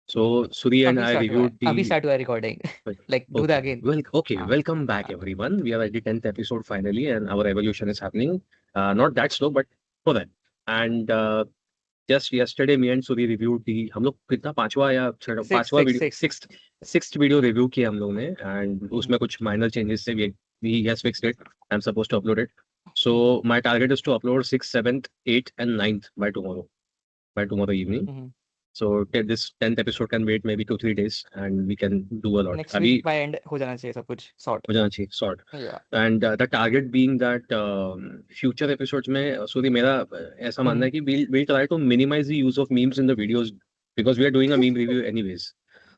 So Suri and I reviewed अभी the. start हुआ है recording. Like do Okay, that again. well, okay, हाँ welcome back हाँ. everyone. We are at the 10th episode finally, and our evolution is happening. Not that slow, but for that. And just yesterday, me and Suri reviewed the. हम लोग कितना पांचवा या Six पांचवा six video six. Sixth video review किया हम लोग ने एंड उसमें हम्म, कुछ माइनर चेंजेस थे we has fixed it. I'm supposed to upload it. So my target is to upload 6th, 7th, 8th, and 9th by tomorrow evening. Hmm. So this 10th episode can wait maybe 2-3 days and we can do a lot. Next अभी week by end हो जाना चाहिए सब कुछ sort. हो जाना चाहिए sort. Yeah. And the target being that future episodes में sorry मेरा ऐसा मानना हम्म. है कि we'll try to minimize the use of memes in the videos because we are doing a meme review anyways.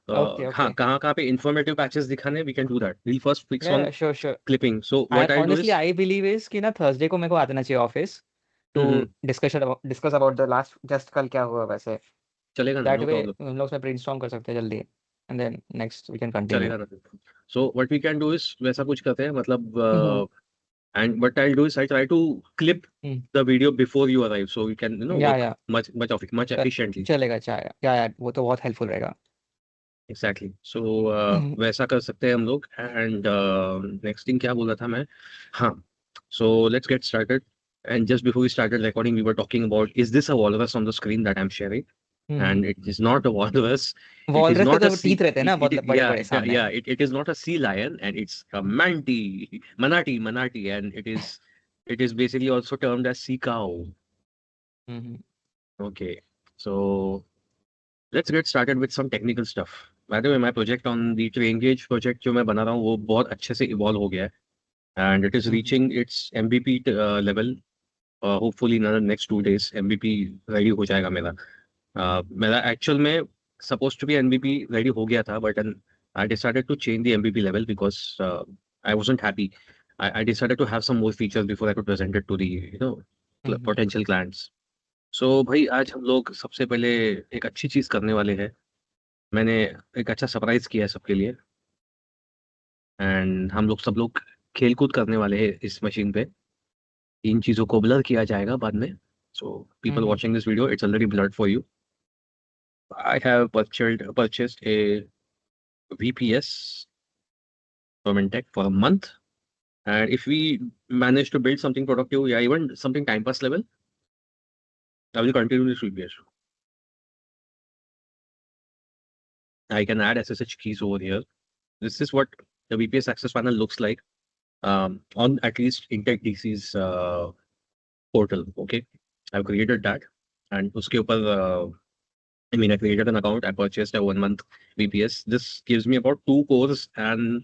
Okay हाँ okay. कहाँ पे informative patches दिखाने we can do that. We'll first fix Yeah on yeah sure sure. clipping. So I what I'll do honestly is I believe is कि ना Thursday को मेरे को आ जाना चाहिए office to hmm, discuss about the last just कल क्या हुआ वैसे. चलेगा ना That नो way प्रॉब्लम हम लोग उसमें brainstorm कर सकते हैं जल्दी. And then next we can continue. चलेगा ना. So what we can do is वैसा कुछ करते हैं मतलब हम्म. and what I'll do is I try to clip hmm. the video before you arrive so we can या work या much efficiently. चलेगा चाहे या वो तो बहुत हेल्पफुल रहेगा. Exactly. So हम्म. वैसा कर सकते हैं हम लोग and next thing क्या बोला था मैं. हाँ, so let's get started. And just before we started recording we were talking about, is this a walrus on the screen that I'm sharing? Hmm. And it is not a walrus. It is walrus के not a तो sea. Teeth रहते हैं ना बहुत बड़े Yeah, बड़े सामने. it is not a sea lion, and it's a manatee, and it is basically also termed as sea cow. Hmm. Okay, so let's get started with some technical stuff. By the way, my project on the train gauge project जो मैं बना रहा हूँ वो बहुत अच्छे से evolve हो गया है, and it is hmm. reaching its MVP level. Hopefully in the next 2 days MVP ready हो जाएगा मेरा. मेरा एक्चुअल में supposed to be MVP ready हो गया था, but then I decided to change the MVP level because I wasn't happy. I decided to have some more features before I could present it to the hmm. potential clients. So भाई आज हम लोग सबसे पहले एक अच्छी चीज करने वाले हैं. मैंने एक अच्छा सरप्राइज किया है सबके लिए एंड हम लोग सब लोग खेल कूद करने वाले हैं इस मशीन पे. इन चीजों को ब्लर किया जाएगा बाद में. So people hmm. Watching this video it's already blurred for you. I have purchased a VPS Tech for a month, and if we manage to build something productive, yeah, even something time pass level, I will continue this VPS. I can add SSH keys over here. This is what the VPS access panel looks like on at least Intech DC's portal. Okay, I've created that, and uske upar, I mean, I created an account. I purchased a 1 month VPS. This gives me about two cores and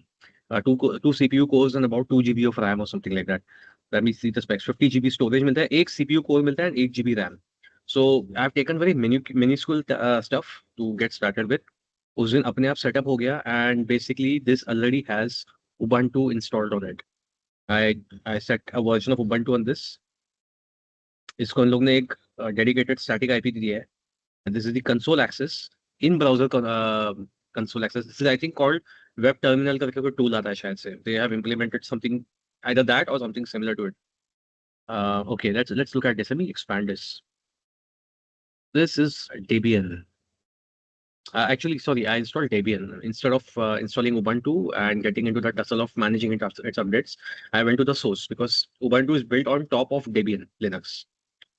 two CPU cores and about 2 GB of RAM or something like that. Let me see the specs. 50 GB storage मिलता है, एक CPU core मिलता है, and 8 GB RAM. So I've taken very minuscule stuff to get started with. उस दिन अपने आप setup हो गया and basically this already has Ubuntu installed on it. I set a version of Ubuntu on this. इसको इन लोग ने एक dedicated static IP दिया है. And this is the console access in browser console access. This is I think called web terminal करके कोई tool आता है शायद से. They have implemented something either that or something similar to it. Okay, let's look at this. Let me expand this. This is Debian. Actually, sorry, I installed Debian instead of installing Ubuntu and getting into the tussle of managing its updates. I went to the source because Ubuntu is built on top of Debian Linux.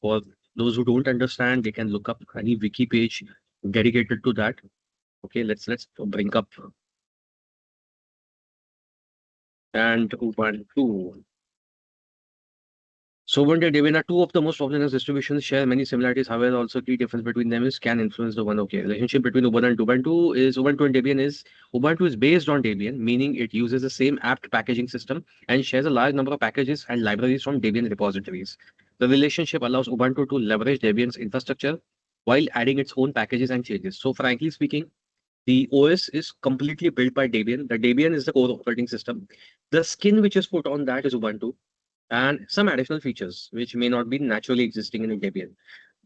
For those who don't understand, they can look up any wiki page dedicated to that. Okay, let's bring up and Ubuntu. So Ubuntu and Debian are two of the most popular distributions, share many similarities. However, also key difference between them is can influence the one. Okay, relationship between Ubuntu and Ubuntu and Debian is Ubuntu is based on Debian, meaning it uses the same apt packaging system and shares a large number of packages and libraries from Debian repositories. The relationship allows Ubuntu to leverage Debian's infrastructure while adding its own packages and changes. So frankly speaking, the OS is completely built by Debian. The Debian is the core operating system. The skin which is put on that is Ubuntu and some additional features which may not be naturally existing in Debian.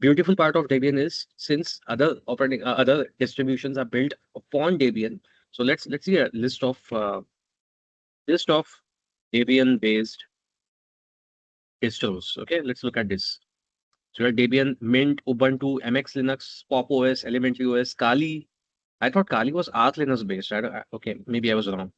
Beautiful part of Debian is since other distributions are built upon Debian. So let's see a list of Debian based distros. Okay, let's look at this. So you have Debian, Mint, Ubuntu, MX Linux, Pop OS, Elementary OS, Kali, I thought Kali was Arch Linux based. Okay, maybe I was wrong.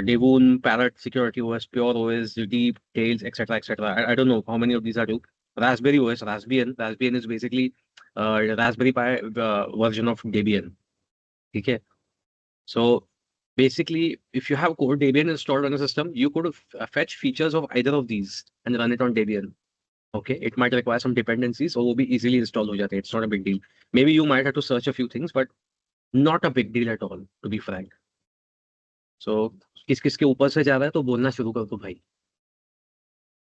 Devon, Parrot, Security OS, Pure OS, Deep, Tails, etc., etc. I don't know how many of these are true. Raspberry OS, Raspbian. Raspbian is basically Raspberry Pi version of Debian. Okay. So basically, if you have core Debian installed on a system, you could fetch features of either of these and run it on Debian. Okay, it might require some dependencies, so वो भी easily install हो जाते हैं. It's not a big deal. Maybe you might have to search a few things, but not a big deal at all, to be frank. So किस किस के ऊपर से जा रहा है तो बोलना शुरू कर दो भाई.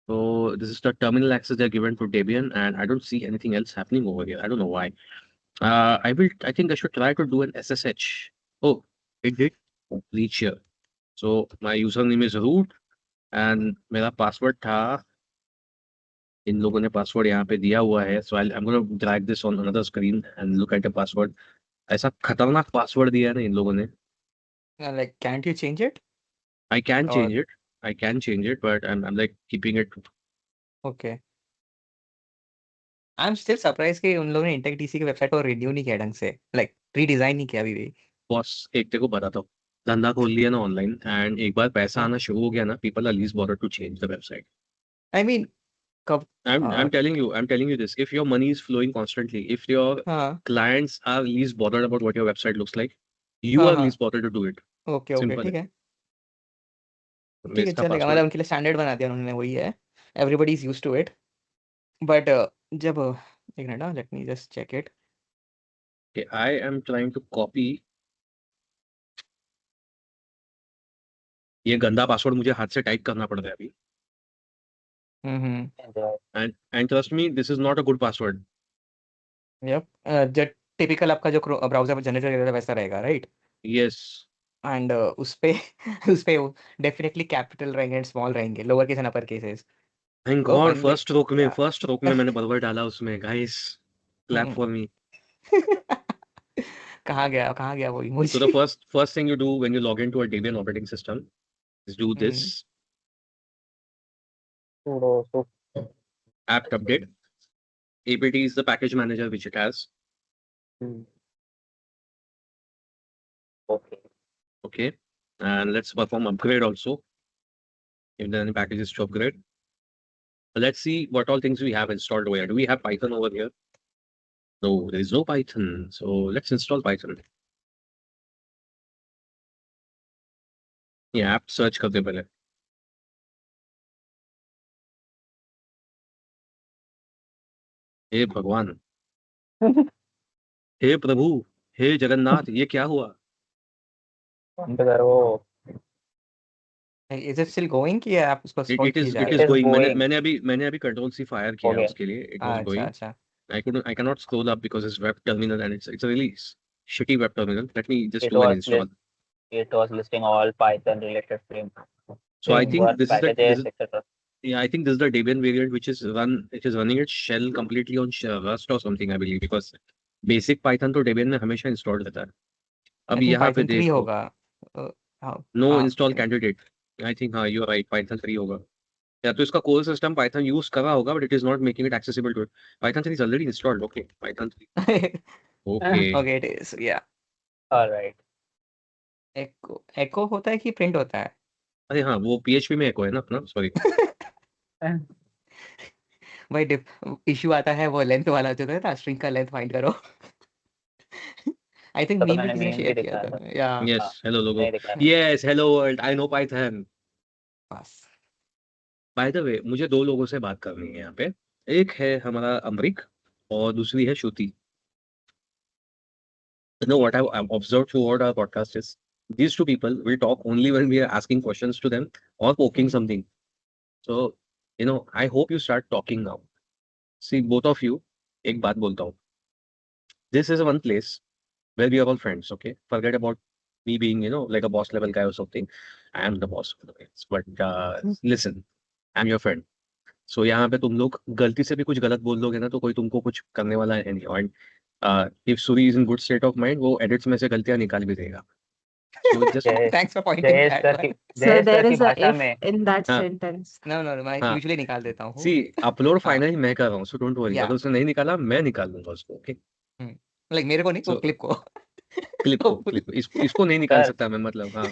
So this is the terminal access they're given to Debian, and I don't see anything else happening over here. I don't know why. I think I should try to do an SSH. Oh, it did reach here. So my username is root, and मेरा password था. इन लोगों ने password यहाँ पे दिया हुआ है. So I'm going to drag this on another screen and look at the password. ऐसा खतरनाक पासवर्ड दिया है ना इन लोगों ने. Like, can't you change it? I can Or change it. I can change it, but I'm like keeping it. okay. I'm still surprised कि उन लोगों ने इंटेक डीसी की वेबसाइट को रिन्यू नहीं किया ढंग से, लाइक रीडिजाइन नहीं किया अभी भी. बॉस एक तेरे को बताता हूँ. धंधा खोल लिया ना ऑनलाइन, एंड एक बार पैसा हाँ. आना शुरू हो गया ना, people are least bothered to change the website. I mean, कब I'm telling you this. If your money is flowing constantly, if your हाँ clients are least bothered about what your website looks like, you हाँ are हाँ least bothered to do it. Okay okay Simple ठीक है. है ठीक है इसका चलेगा, मतलब पासवर्ड. उनके लिए स्टैंडर्ड बना दिया उन्होंने, वही है. Everybody is use to it. But जब एक minute, let me just check it. Okay, I am trying to copy. ये गंदा पासवर्ड मुझे हाथ से टाइप करना पड़ रहा है अभी. And trust me, this is not a good password. Yup, जो टिपिकल आपका जो ब्राउजर जनरेटर करेगा वैसा रहेगा, राइट? Yes. एंड उस पे उस पे डेफिनेटली कैपिटल रहेंगे एंड स्मॉल रहेंगे, lower case and upper cases. Thank oh God, finally first या. row में मैंने बराबर डाला उसमें. Guys, clap for me. कहाँ गया वो So the emoji? first thing you do when you log into a Debian operating system is do this sudo apt update. apt is the package manager which it has. Okay, and let's perform upgrade also. If there are any packages to upgrade. Let's see what all things we have installed over here. Do we have Python over here? No, there is no Python. So let's install Python. Yeah, apt search करते हैं पहले. हे भगवान, हे प्रभु, हे जगन्नाथ, ये क्या हुआ? बंद करो. Is it still going कि आप उसको स्क्रॉल It किए is जा it रहे is हैं? going. going. मैंने अभी कंट्रोल सी फायर किया Okay. उसके लिए. It was अच्छा going. अच्छा I cannot scroll up because it's web terminal and it's a really shitty web terminal. Let me just It do an was install. It was listing all Python related frameworks. So I think Framework, this is packages, etc. yeah, I think this is the Debian variant which is running its shell completely on Rust or something, I believe, because basic Python तो Debian में हमेशा installed रहता है. आई अब think यहाँ पे Python 3 देखो, होगा. no install candidate. I think हाँ, you are right, Python 3 होगा. या तो इसका core system Python use कर रहा होगा, but it is not making it accessible to it. Python 3 is already installed. Okay, Python 3. Okay. Okay it is या. All right. एको होता है कि प्रिंट होता है? अरे हाँ, वो PHP में echo है ना अपना. Sorry. भाई इशू आता है वो लेंथ वाला जो है ना, स्ट्रिंग का लेंथ फाइंड करो. आई थिंक तो मीम भी मैंने किसी ने meme शेयर भी किया दिखाया था या. Yes, hello logo. नहीं दिखाया. Yes, hello world. I know Python. बस By the way, मुझे दो लोगों से बात करनी है यहाँ पे. एक है हमारा अमरीक और दूसरी है श्रुति. You know what I've observed throughout our podcast is these two people will talk only when we are asking questions to them or poking something. So, I hope you start talking now. See, both of you, एक बात बोलता हूँ. This is one place where we are all friends, okay? Forget about me being, like a boss level guy or something. I am the boss of the place. But listen, I'm your friend. So यहाँ पे तुम लोग गलती से भी कुछ गलत बोल दोगे ना तो कोई तुमको कुछ करने वाला है नहीं. And if Suri is in good state of mind, वो edits में से गलतियाँ निकाल भी देगा. So just thanks for pointing Jayesh that. Sir की So जयेश there सर की is a भाषा if में in that हाँ. sentence. नो मैं हाँ. यूजुअली निकाल देता हूँ. See, upload हाँ. finally मैं कर रहा हूँ, so don't worry. Yeah. अगर उसने नहीं निकाला मैं निकाल दूंगा उसको. Okay. लाइक मेरे को नहीं, वो So क्लिप को. क्लिप को इसको नहीं निकाल सकता मैं, मतलब हाँ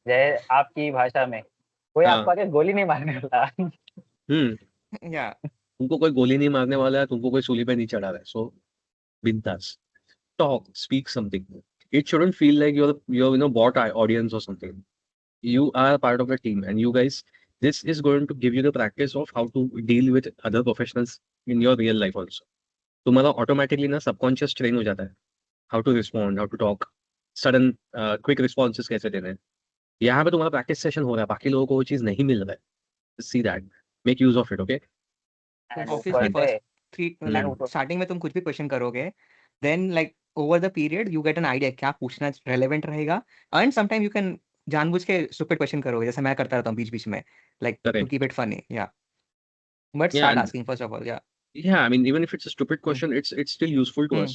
जय आपकी भाषा में कोई हाँ आपको आके गोली नहीं मारने वाला। या तुमको कोई गोली नहीं मारने वाला है, तुमको कोई सूली पे नहीं चढ़ा रहा है, सो बिंदास talk, speak something. It shouldn't feel like you're bought audience or something. You are part of the team, and you guys, this is going to give you the practice of how to deal with other professionals in your real life also. तुम्हारा automatically ना subconscious train हो जाता है, how to respond, how to talk, sudden quick responses कैसे देने हैं। यहाँ पे तुम्हारा प्रैक्टिस सेशन हो रहा है, बाकी लोगों को वो चीज़ नहीं मिल रहा है। See that, make use of it, okay. And obviously ऊपर फर्स्ट से 3 एंड लाइक ऊपर स्टार्टिंग में तुम कुछ भी क्वेश्चन करोगे, then like over the period you get an idea क्या पूछना रेलेवेंट रहेगा, एंड समटाइम यू कैन जानबूझ के स्टूपिड क्वेश्चन करोगे, जैसे मैं करता रहता हूँ बीच-बीच में, like to correct, keep it funny, yeah but yeah start asking first of all, yeah yeah, I mean, even if it's a stupid hmm, question, it's still useful to hmm, us.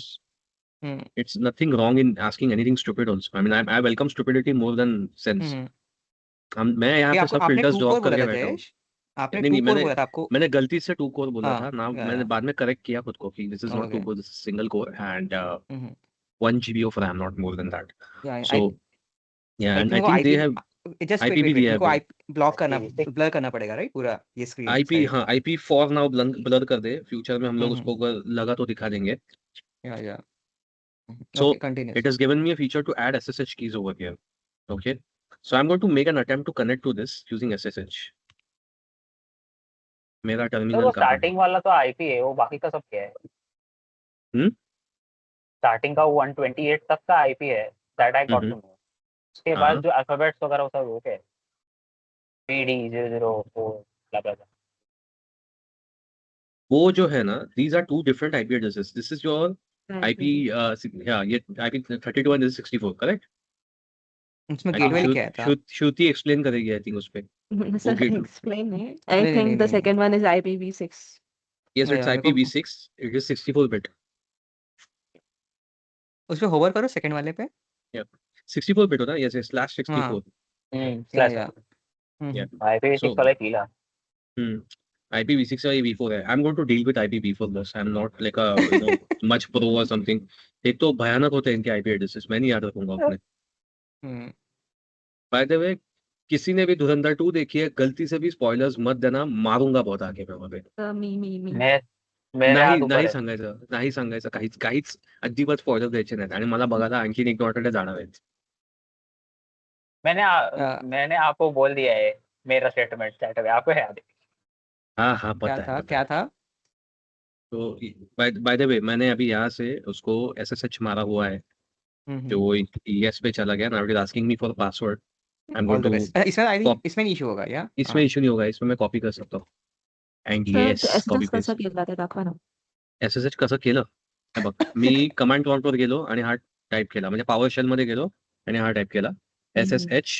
Hmm, It's nothing wrong in asking anything stupid also. I mean, I welcome stupidity more than sense. हुँ। मैं यहाँ ये पे आपको सब आपने filters 2 drop core बोला करके था बैठा हूँ। जयेश? आपने नहीं 2 नहीं, कोर मैंने बोला था आपको? मैंने गलती से 2 कोर बोला था हाँ, ना, या, मैंने बाद में करेक्ट किया खुद को कि this is not 2 okay. Core, this is single core and hmm, hmm. 1 GB of RAM, not more than that. Yeah So I yeah, like and तुमको I think they IP have just wait, IP भी wait, wait, दिया है तुमको पे। I block करना IPv6 blur करना पड़ेगा right पूरा ये स्क्रीन IP, साइड? हाँ IP फॉर नाउ ब्लर कर दे, फ्यूचर में हम हुँ, लोग हुँ। उसको अगर लगा तो दिखा देंगे। या। Okay, So continuous. it has given me a feature to add SSH keys over here. Okay, so I'm going to make an attempt to connect to this using SSH. मेरा तो वो टर्मिनल कहाँ है? स्टार्टिंग वाला तो IP है, वो बाकी का सब क्या है? हम्म स्टार्टिंग का 128 तक का आईपी है, that I got hmm to know. उसके बाद हाँ, जो अल्फाबेट्स वगैरह होता है वो क्या है? PD 004 ब्ला ब्ला ब्ला। वो जो है ना, these are two different IP addresses. This is your IP, yeah, ये IP 32 and this is 64, correct? उसमें I think गेटवे लिख के आया था? श्रुति एक्सप्लेन करेगी, आई थिंक उस पे वो Sir, get. explain it. I नहीं, नहीं, नहीं, think the नहीं, second one is IPv6. Yes, it's या मेरे को IPv6. It is 64 bit. उस पे होवर करो सेकंड वाले पे। Yeah, 64 bit होता है, yes, slash हाँ, 64. स्लैश या। Yeah. IPv6 So वाला ही पीला। IPv6 और V4 है। I'm going to deal with IPv4 बस। I'm not like a much pro or something. एक तो भयानक होते हैं इनके IP addresses, मैं नहीं याद रखूंगा अपने। हुँ, बाय द वे, किसी ने भी धुरंधर 2 देखी है, गलती से भी स्पॉयलर्स मत देना, मारूंगा बहुत आगे मैं वहाँ पे। Me. मेरे हाथ ऊपर नाही आहे. सांगायचं काहीच अजिबात स्पॉइलर द्यायचे नाहीत आणि मला बघायला आणखीन 1 आठवडे जाणार आहेत. मैंने आपको बोल दिया है मेरा स्टेटमेंट चैट में, आपको याद है? हाँ, क्या पता था, है। क्या था? तो बाय द वे, मैंने अभी यहाँ से उसको SSH मारा हुआ है, जो वो ES पे चला गया। Now it is asking me for password. I am all going the two best. इसमें आई थिंक इसमें नहीं इश्यू होगा या? इसमें इश्यू नहीं होगा, इसमें मैं कॉपी कर सकता हूँ and Sir, yes the copy SS paste. कसा केला ते दाखवा ना. SSH कसं केलं हे बघ, मी कमांड प्रॉम्प्टवर गेलो आणि हा टाईप केला, म्हणजे पॉवर शेल मध्ये गेलो आणि हा टाईप केला SSH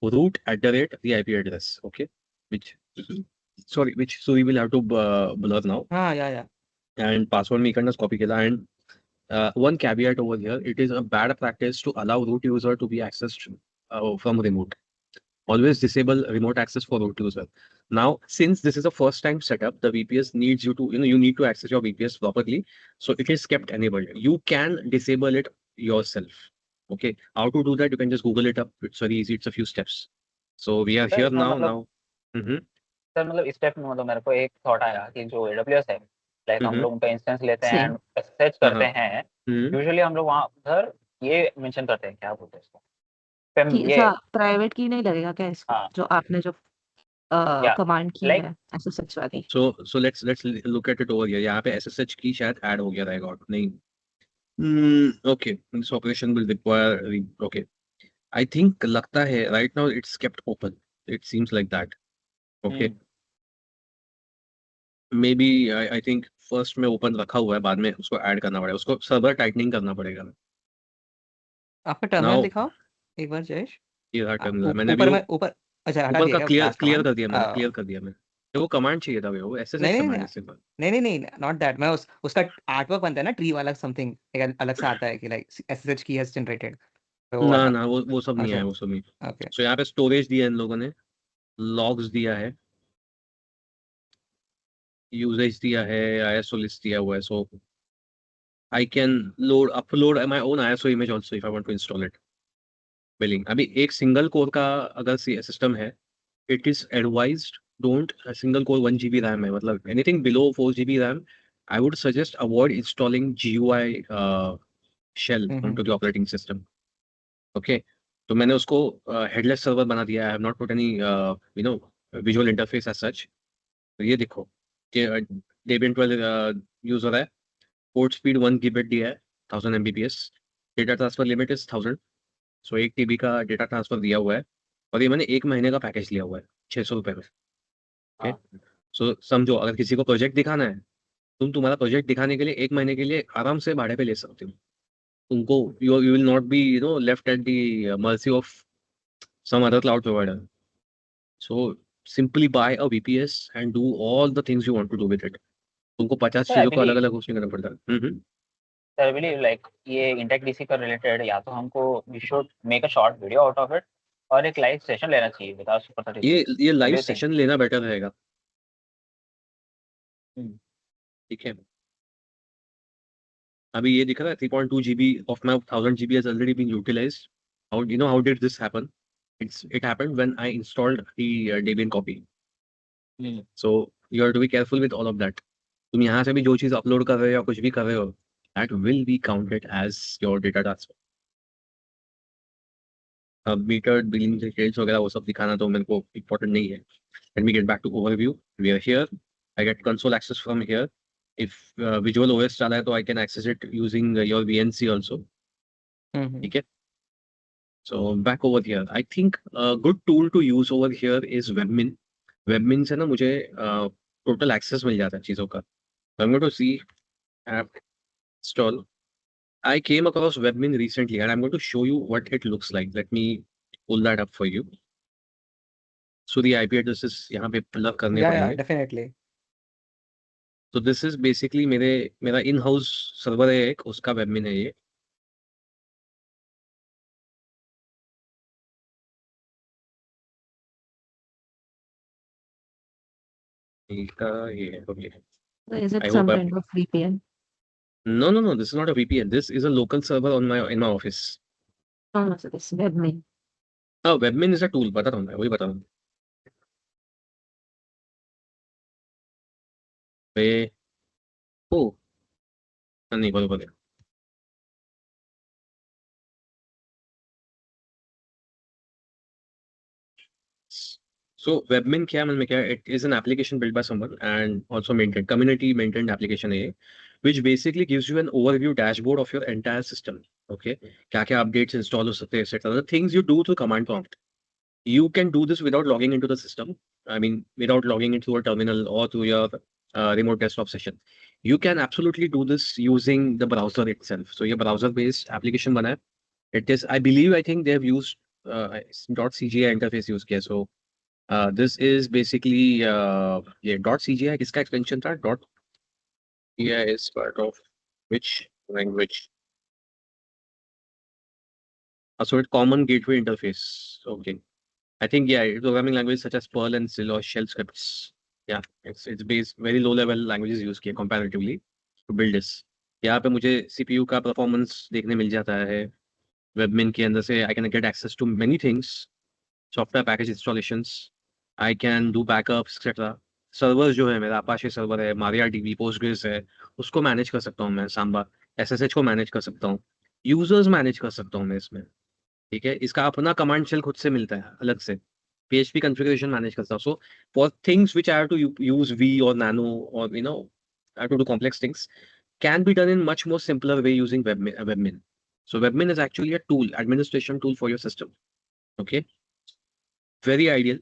root @ the IP address, okay, which Suri will have to blur now, हाँ, या। and password मी इकडनंच कॉपी केला. And one caveat over here, it is a bad practice to allow root user to be accessed from remote. Always disable remote access for root user. Now, since this is a first time setup, the VPS needs you to, you need to access your VPS properly. So it is kept enabled. You can disable it yourself. Okay. How to do that? You can just Google it up. It's very easy. It's a few steps. So we are sir here इसमें now. मतलब Mhm, sir मतलब इस step में मतलब मेरे को एक thought आया कि जो AWS है, लाइक हम लोग उनका इंस्टेंस लेते हैं Same. एंड सर्च करते हैं, mhm. यूजुअली हम लोग वहाँ उधर ये मेंशन करते हैं, क्या बोलते हैं इसको, कि ये ऐसा प्राइवेट की नहीं लगेगा क्या इसको, हाँ जो आपने जो या कमांड की लाइक है SSH वाली. So let's look at it over here. यहाँ पे SSH की शायद ऐड हो गया रहेगा, नहीं? Okay. This operation will require okay. I think लगता है right now it's kept open. It seems like that. Okay. Maybe I think first में open रखा हुआ है, बाद में उसको ऐड करना पड़ेगा, उसको सर्वर टाइटनिंग करना पड़ेगा। आपका टर्मिनल Now दिखाओ एक बार जयेश। ये रहा आ, टर्मिनल, ऊ- मैंने अभी ऊपर वो में ऊपर अच्छा हटा ऊपर दिया का क्या क्लियर लास्ट क्लियर कमांड? कर दिया मैंने, क्लियर कर दिया मैंने। वो कमांड चाहिए था भाई, वो नहीं, SSH नहीं, कमांड नहीं, है सिंपल। नहीं, नॉट दैट। मैं उसका आर्टवर्क बनता है ना ट्री वाला, समथिंग एक अलग से आता है कि लाइक SSH की हैज जनरेटेड, वो ना वाला। ना, वो सब नहीं अच्छा, है, वो सब नहीं। ओके। सो यहाँ पे स्टोरेज दिया है इन लोगों ने, लॉग्स दिया है, यूजेज दिया है, ISO लिस्ट दिया हुआ है। सो I can upload my own ISO image also if I want to install it. Billing. अभी एक सिंगल कोर का अगर सिस्टम है, it is advised don't a single core 1 GB RAM है, मतलब anything below 4 GB RAM, I would suggest avoid installing GUI shell onto the operating system. Okay, तो मैंने उसको headless server बना दिया. I have not put any visual interface as such. तो ये देखो कि Debian 12 यूजर है, पोर्ट स्पीड 1 Gbit दिया है, 1000 Mbps, data transfer limit is 1000, so 1 TB का डेटा ट्रांसफर दिया हुआ है, और ये मैंने 1 महीने का पैकेज लिया हुआ है 600 रुपये में. ओके, सो समझो अगर किसी को प्रोजेक्ट दिखाना है, तुम्हारा प्रोजेक्ट दिखाने के लिए 1 महीने के लिए आराम से भाड़े पे ले सकते हो. तुमको you will not be left at the mercy of some other cloud provider. So simply buy a VPS and do all the things you want to do with it. तुमको 50 So I चीजों को अलग believe, अलग नहीं करना पड़ता. so I believe like ये intake DC का रिलेटेड या तो हमको we should make a short video out of it और एक लाइव सेशन लेना चाहिए without Super 36. ये What do live you think? Session लेना बेटर रहेगा. ठीक है, अभी ये दिख रहा है 3.2 GB of my 1000 GB has already been utilized. How did this happen? It happened when I installed the Debian copy. So you have to be careful with all of that. तुम यहाँ से भी जो चीज अपलोड कर रहे हो या कुछ भी कर रहे हो, that will be counted as your data transfer. अब मीटर्ड बिलिंग डिटेल्स वगैरह वो सब दिखाना तो मेरे को इम्पोर्टेंट नहीं है. Let me get back to overview. We are here. I get console access from here. If Visual OS चला है तो I can access it using your VNC also. ठीक है. So back over here. I think a good tool to use over here is Webmin. Webmin से ना मुझे total access मिल जाता है चीज़ों का. So I'm going to see app install. I came across Webmin recently and I'm going to show you what it looks like. Let me pull that up for you. So the IP addresses यहाँ पे plug करने Yeah, पड़ेंगे. definitely. So this is basically मेरा in-house server है एक, उसका Webmin है ये. Okay. So is I it hope some kind of VPN? No. This is not a VPN. This is a local server in my office. No, so this webmail. Oh, Webmin is a tool. बता रहा हूँ मैं, वही बता रहा हूँ. नहीं बरोबर है. So Webmin क्या मतलब क्या? It is an application built by someone and also maintained, community maintained application है, which basically gives you an overview dashboard of your entire system. Okay, क्या updates install हो सकते हैं, etc. The things you do through command prompt. You can do this without logging into the system. I mean, without logging into a terminal or through your remote desktop session. You can absolutely do this using the browser itself. So your browser-based application बना है. It is, I think they have used .cgi interface use किया. So this is basically .cgi किसका extension था? .cgi is part of which language? So it's common gateway interface. Okay. I think programming languages such as Perl and Sil or shell scripts. Yeah, it's based very low level languages use किए comparatively to build this. यहाँ पे मुझे CPU का performance देखने मिल जाता है. Webmin के अंदर से I can get access to many things. Software package installations. I can do backups, etc. Servers जो है मेरा Apache server है, MariaDB, Postgres है, उसको manage कर सकता हूँ मैं. Samba, SSH को manage कर सकता हूँ. Users manage कर सकता हूँ मैं इसमें. ठीक है, इसका अपना कमांड शेल खुद से मिलता है अलग से. PHP configuration मैनेज करता हूँ. So for things which I have to use V or Nano or I have to do complex things can be done in much more simpler way using Webmin. So Webmin is actually a tool, administration tool for your system. Okay, very ideal.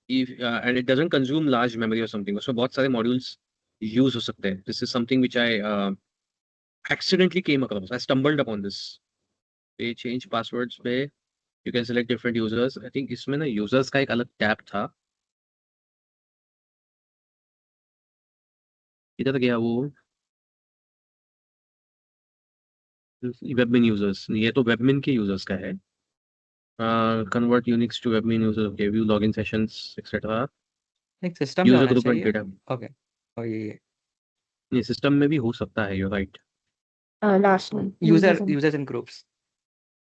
And it doesn't consume large memory or something. So बहुत सारे modules use हो सकते हैं. This is something which I accidentally came across. I stumbled upon this. They change passwords पे you can select different users. I think इसमें ना users का एक अलग टैब था. इधर गया वो Webmin users. ये तो Webmin के users का है. Convert Unix to Webmin users. Okay, view login sessions, etc. एक सिस्टम में User होना group and चाहिए. data. ओके, और ये ये सिस्टम में भी हो सकता है. You're right. Last one. users and groups.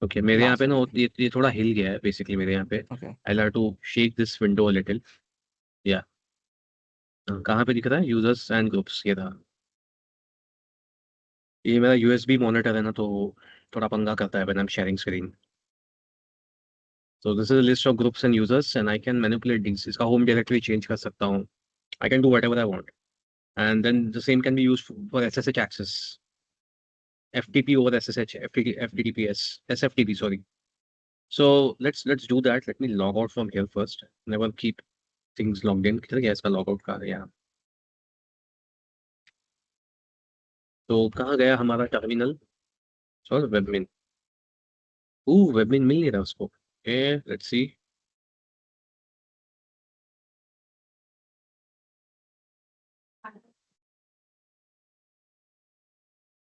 Okay मेरे यहाँ Last पे ना one. ये थोड़ा हिल गया है बेसिकली मेरे यहाँ पे. Okay. I'll have to shake this window a little. Yeah. कहाँ पे दिख रहा है यूजर्स एंड ग्रुप्स ये था. ये मेरा USB मॉनिटर है ना तो थोड़ा पंगा करता है when I'm sharing screen. So this is a list of groups and users and I can manipulate these. इसका home directory change कर सकता हूँ. I can do whatever I want. And then the same can be used for SSH access. FTP over SSH, FTTPS, SFTP, sorry. So let's do that. Let me log out from here first. Never keep things logged in. किधर गया इसका log out का यहाँ. तो कहाँ गया हमारा terminal. Sorry वेबमिन. वेबमिन मिल नहीं रहा उसको. Okay, let's see.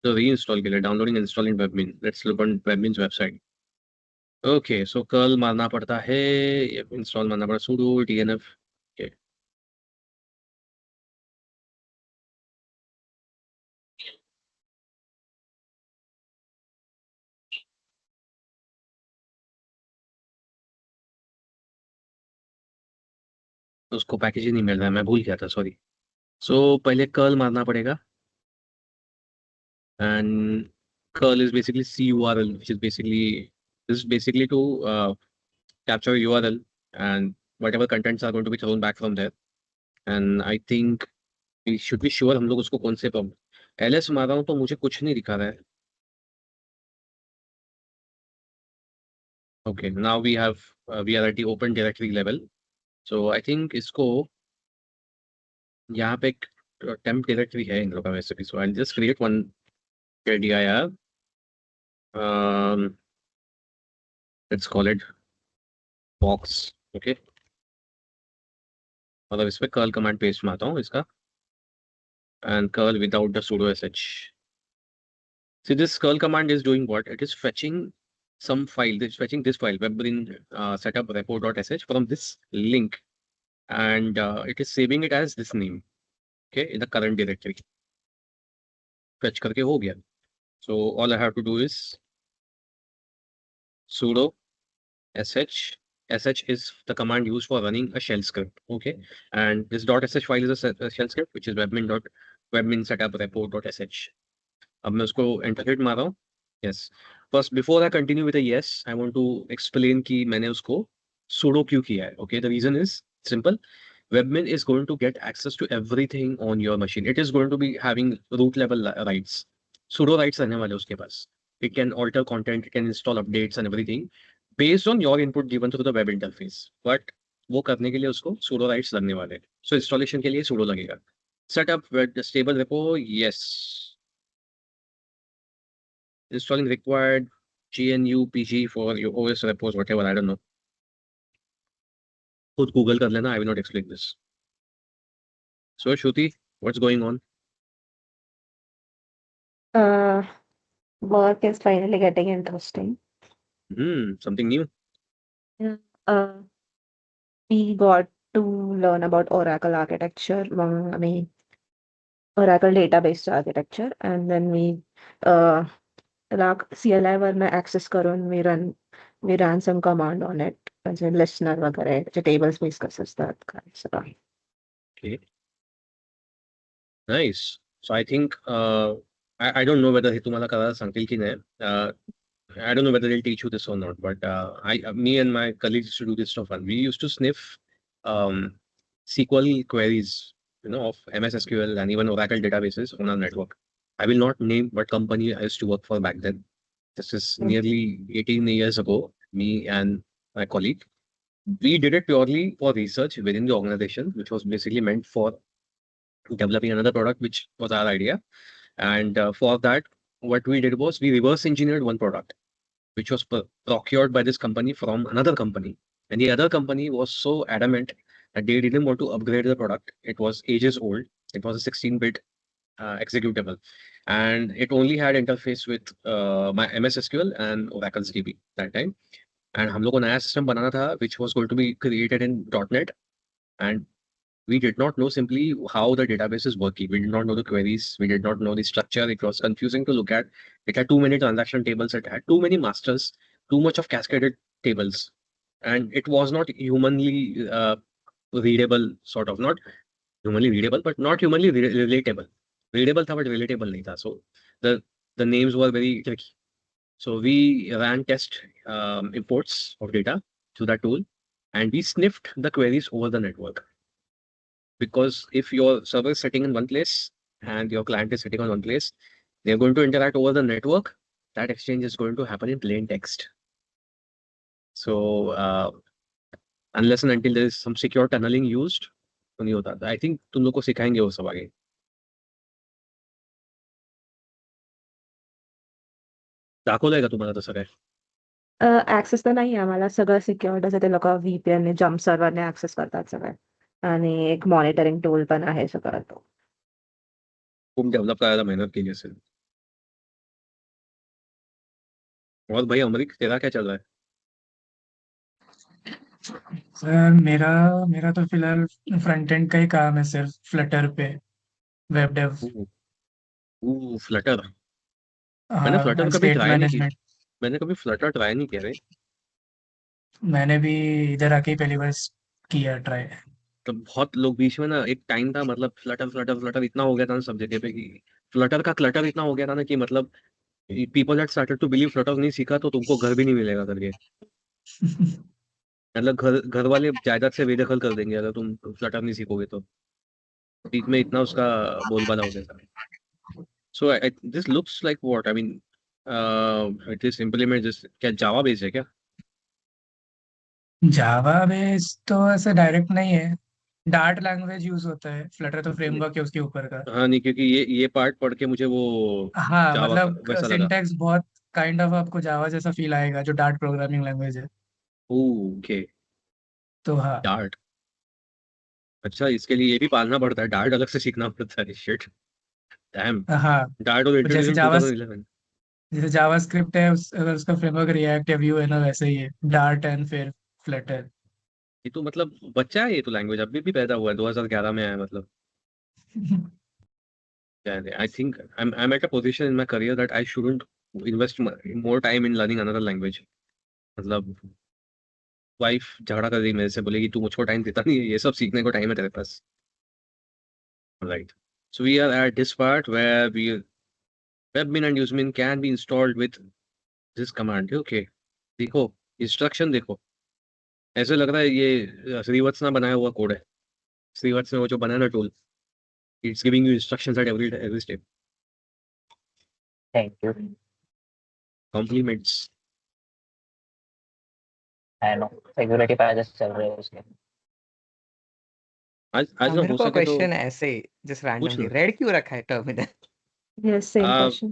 तो reinstall के लिए downloading and installing Webmin. Let's look on Webmin's website. Okay, so curl मारना पड़ता है, install मारना पड़ता sudo dnf. Okay. तो उसको पैकेज ही नहीं मिल रहा है, मैं भूल गया था, सॉरी. सो पहले कर्ल मारना पड़ेगा. And curl is basically CURL, which is basically to capture URL and whatever contents are going to be thrown back from there. And I think we should be sure हम लोग उसको कौन से ls मार रहा हूँ तो मुझे कुछ नहीं दिखा रहा है. Okay, now we are at the open directory level. So I think इसको यहाँ पे एक temp directory है इन लोगों का वैसे भी. So I'll just create one dir. Let's call it box. Okay. मतलब इस पे curl command paste मारता हूँ इसका. And curl without the sudo sh. See, this curl command is doing what? It is fetching some file. It's fetching this file, webmin setup repo.sh from this link, and it is saving it as this name. Okay, in the current directory. Fetch करके हो गया. So all I have to do is sudo sh. sh is the command used for running a shell script. Okay, and this .sh file is a shell script which is webmin setup repo.sh. अब मैं उसको enter hit मार रहा हूँ. Yes. First, before I continue with a yes, I want to explain कि मैंने उसको sudo क्यों किया है. Okay, the reason is simple. Webmin is going to get access to everything on your machine. It is going to be having root level rights. Sudo rights रहने वाले उसके पास. It can alter content, it can install updates and everything based on your input given through the web interface. But वो करने के लिए उसको sudo rights लगने वाले. So installation के लिए sudo लगेगा. Setup with the stable repo, yes. Installing required GNU PG for your OS repos, whatever, I don't know. खुद Google कर लेना, I will not explain this. So Shruti, what's going on? Work is finally getting interesting. Something new. We got to learn about Oracle architecture, Oracle database architecture, and then we CLI वर मैं access करून we ran some command on it, as a listener वगैरह, जो tablespace that kind of stuff. Okay. Nice. So I think I don't know whether हे तुम्हाला करायला सांगतील की नाही. I don't know whether they'll teach you this or not, but me and my colleagues used to do this for fun. We used to sniff SQL queries, of MS SQL and even Oracle databases on our network. I will not name what company I used to work for back then. This is nearly 18 years ago, me and my colleague. We did it purely for research within the organization, which was basically meant for developing another product, which was our idea. And for that, what we did was we reverse engineered one product, which was procured by this company from another company. And the other company was so adamant that they didn't want to upgrade the product. It was ages old. It was a 16-bit executable. And it only had interface with my MS SQL and Oracle's DB that time. And हम लोग को नया system बनाना था, which was going to be created in .NET. And We did not know simply how the database is working. We did not know the queries. We did not know the structure. It was confusing to look at. It had too many transaction tables. It had too many masters, too much of cascaded tables. And it was not humanly readable, sort of. Not humanly readable, but not humanly relatable. Readable tha, but relatable nahi tha. So the names were very tricky. So we ran test imports of data to that tool, and we sniffed the queries over the network. Because if your server is sitting in one place and your client is sitting on one place, they're going to interact over the network. That exchange is going to happen in plain text. So unless and until there is some secure tunneling used, तो नहीं होता. I think तुम लोग को सिखाएंगे वो सब आगे. दाखवलंय का तुम्हाला तसं काय? ऍक्सेस तर नाही आम्हाला. सगळं सिक्युअर्ड असं ते लोक व्हीपीएन जम्प सर्व्हरने ऍक्सेस करतात सगळे. आणि एक मॉनिटरिंग टूल पण आहे सगळं तो. खूप डेव्हलप करायला मेहनत केली असेल. और भाई अमरीक, तेरा क्या चल रहा है? सर मेरा मेरा तो फिलहाल फ्रंट एंड का ही काम है, सिर्फ फ्लटर पे वेब डेव। फ्लटर. मैंने हाँ, फ्लटर एंड कभी स्टेट ट्राई नहीं की. मैनेजमेंट। मैंने कभी फ्लटर ट्राई नहीं किया रे. मैंने भी इधर आके ही पहली बार किया ट्राई। तो बहुत लोग बीच में ना, एक टाइम था मतलब फ्लटर फ्लटर फ्लटर इतना हो गया था ना सब जगह पे कि फ्लटर का क्लटर इतना हो गया था ना कि मतलब people had started to believe Flutter नहीं सीखा तो तुमको घर भी नहीं मिलेगा करके. मतलब घर वाले जायदाद से बेदखल कर देंगे अगर तुम फ्लटर नहीं सीखोगे तो. बीच में इतना उसका बोलबाला हो गया था. So this looks like what I mean it is implement this. क्या जावा बेस्ड है क्या? जावा बेस तो ऐसे डायरेक्ट नहीं है, डार्ट लैंग्वेज यूज होता है, फ्लटर तो फ्रेमवर्क है उसके ऊपर का। हाँ नहीं, क्योंकि ये पार्ट पढ़ के मुझे वो हाँ, जावा का मतलब वैसा लगा. सिंटैक्स बहुत काइंड ऑफ आपको जावा जैसा फील आएगा, जो डार्ट प्रोग्रामिंग लैंग्वेज है। ओके. तो हाँ, डार्ट. अच्छा, इसके लिए ये भी पालना पड़ता है, डार्ट अलग से सीखना पड़ता है. शिट. डैम. हाँ, डार्ट वाज तो जैसे इंट्रोड्यूस्ड इन 2011. जावा स्क्रिप्ट है अगर उसका फ्रेमवर्क रिएक्ट या व्यू है ना, वैसे ही है डार्ट एंड फिर फ्लटर। ये तो मतलब बच्चा है, ये तो लैंग्वेज अभी भी पैदा हुआ है, 2011 में आया मतलब. I think I'm at a position in my career that I shouldn't invest more time in learning another language. मतलब वाइफ झगड़ा कर रही मेरे से, बोलेगी तू मुझको टाइम देता नहीं है, ये सब सीखने को टाइम है तेरे पास. Right. So we are at this part where webmin and usemin can be installed with this command. Okay. देखो इंस्ट्रक्शन देखो, ऐसे लग रहा है ये श्रीवत्स ना बनाया हुआ कोड है. श्रीवत्स ने वो जो बनाया ना tool, it's giving you instructions at every step. Thank you. Compliments. I know security patches चल रहे हैं उसके। आज ना मेरे हो को सके तो क्वेश्चन ऐसे जस्ट पूछ रैंडमली, ना. रेड क्यों रखा है terminal? Yes, same Uh, question.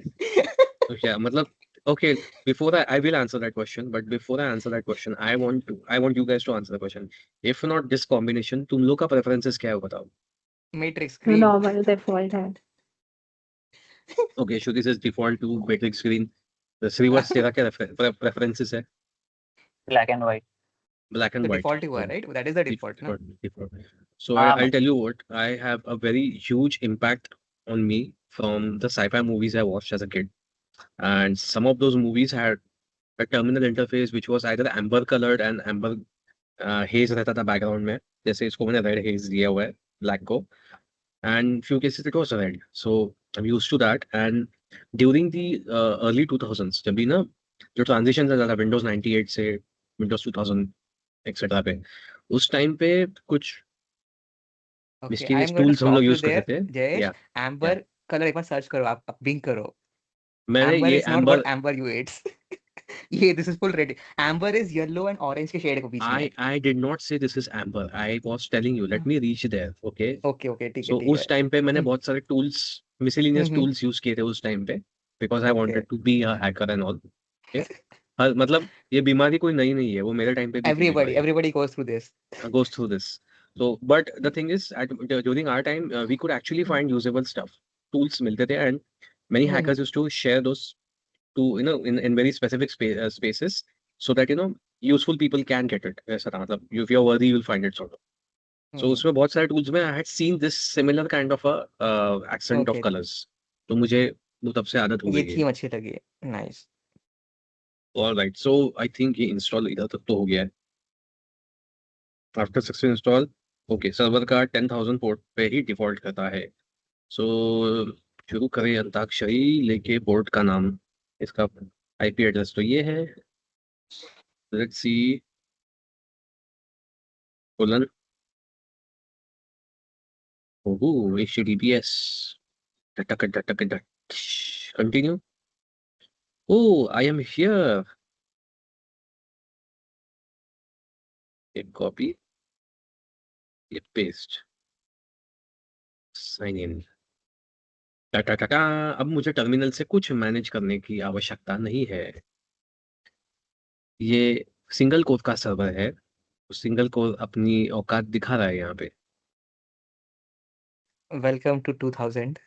तो क्या मतलब? Okay, before I will answer that question, but before I answer that question, I want you guys to answer the question. If not this combination, तुम लोग का preferences क्या है वो बताओ. Matrix screen. Normal default है. Okay, Shruti says default to matrix screen. The Srivat's तेरा क्या preferences है? Black and white. Black and तो white. डिफॉल्ट ही हुआ, right? That is the default ना। Default. So हाँ, I'll tell you what, I have a very huge impact on me from the sci-fi movies I watched as a kid. And some of those movies had a terminal interface which was either amber colored and amber haze रहता था background में. जैसे इसको मैंने red haze दिया हुआ है black को, and few cases it was red. So I'm used to that. And during the early 2000s, जब भी ना जो transition चल रहा था Windows 98 से Windows 2000 एक्सेट्रा पे, उस टाइम पे कुछ okay, I mysterious am going to tools हम लोग स्टॉप यू यूज करते देयर थे. जयेश। या एम्बर कलर एक बार सर्च करो, आप बिंग करो। मैंने एम्बर ये is not what amber you एट्स। ये this is full red. Amber is yellow and orange के शेड के बीच में। I did not say this is amber. I was telling you, let me reach there. Okay. Okay okay, ठीक है So ठीक उस है। टाइम पे मैंने बहुत सारे tools, miscellaneous hmm, tools use किए थे उस टाइम पे, because I okay wanted to be a hacker and all. मतलब ये बीमारी कोई नई नहीं है, वो मेरे टाइम पे भी थी बीमारी. Everybody goes through this. Goes through this. So, but the thing is, during our time, we could actually find usable stuff. Tools milte the, and many hackers used to share those to in very specific spaces, so that useful people can get it. ऐसा था, मतलब if you're worthy, you'll find it sort of. सो उसमें बहुत सारे tools में I had seen this similar kind of accent of okay, colours, तो मुझे वो तब से आदत हो ये गई है। थीम अच्छी लगी। Nice. Alright, so I think ये इंस्टॉल इधर तक तो हो गया है। After success install, okay, server का 10,000 पोर्ट पे ही डिफॉल्ट करता है। सो शुरू करें अंताक्षरी लेके। पोर्ट का नाम, इसका आईपी एड्रेस तो ये है, let's see, colon, oh HTTPS, टक टक टक टक, continue. Oh I am here, ये कॉपी, ये पेस्ट, साइन इन, टाटा टाटा। अब मुझे टर्मिनल से कुछ मैनेज करने की आवश्यकता नहीं है। ये सिंगल कोर का सर्वर है, सिंगल कोर अपनी औकात दिखा रहा है यहाँ पे। वेलकम टू 2000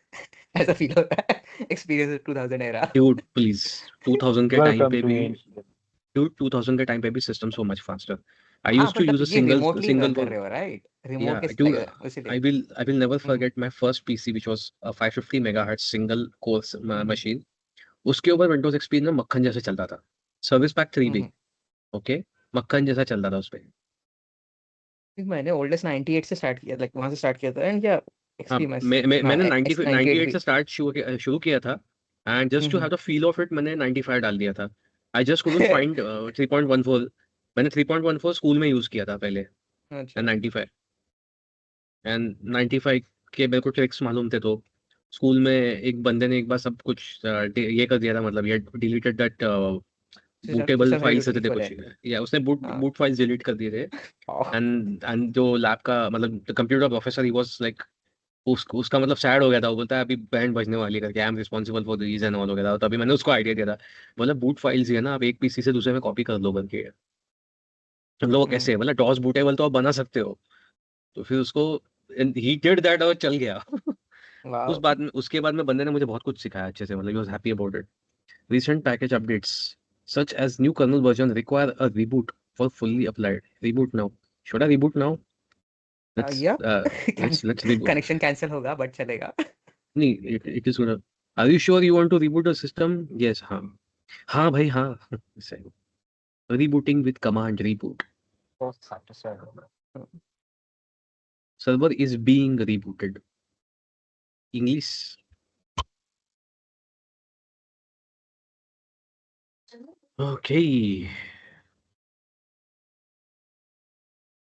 ऐसा फील हो रहा है, एक्सपीरियंस 2000 एरा। ड्यूड प्लीज, 2000 के टाइम वेलकम पे टू भी, एंशियंट। ड्यूड 2000 के टाइम पे भी system so much faster. I हाँ, used to but use a ये सिंगल रिमोटली रन सिंगल कर रहे हो, राइट? रिमोट Yeah, के dude, इसीलिए। I will never hmm, forget my first PC, which was a 550 megahertz single core hmm, machine. उसके ऊपर Windows XP ना मक्खन जैसे चलता था। सर्विस पैक 3 भी, हम्म। ओके, मक्खन जैसा चलता था उस पे। मैंने ओल्डेस्ट 98 से स्टार्ट किया, लाइक वहां से स्टार्ट किया था, एंड या हाँ, एक्सपी में। हाँ, मैंने 98 98 भी। से स्टार्ट शुरू किया था, and just to have hmm, the feel of it मैंने 95 डाल दिया था। I just couldn't find 3.14। मैंने 3.14 स्कूल में यूज किया था पहले, अच्छा। एंड 95, एंड 95 के मेरे को ट्रिक्स मालूम थे। तो स्कूल में एक बंदे ने एक बार सब कुछ ये कर दिया था, मतलब ये डिलीटेड दैट बूटेबल सिस्टम से फाइल्स होते थे इक्वल कुछ, है। या उसने बूट हाँ। बूट फाइल्स डिलीट कर दिए थे। ओह, एंड जो लैब का मतलब computer professor, he was like, उसका मतलब सैड हो गया था। वो बोलता है अभी बैंड बजने वाली करके, I am responsible for this and all हो गया था। तभी मैंने उसको आइडिया दिया था, बोला बूट फाइल्स ही है ना, आप एक पीसी से दूसरे में कॉपी कर लो करके। हम लोग कैसे है, मतलब डॉस बूटेबल तो आप बना सकते हो। तो फिर उसको ही डिड दैट और चल गया। वाह। उसके बाद में बंदे ने मुझे बहुत कुछ सिखाया अच्छे से, मतलब he was happy about it. Recent package updates, such as new kernel version, require a reboot for fully applied. Reboot now. Should I reboot now? Let's या uh, let's reboot. Connection cancel होगा, but चलेगा। नहीं, it is gonna. Are you sure you want to reboot the system? Yes, हाँ, हाँ भाई हाँ। सही। Rebooting with command reboot. Post satisfied. Server is being rebooted. English. Okay.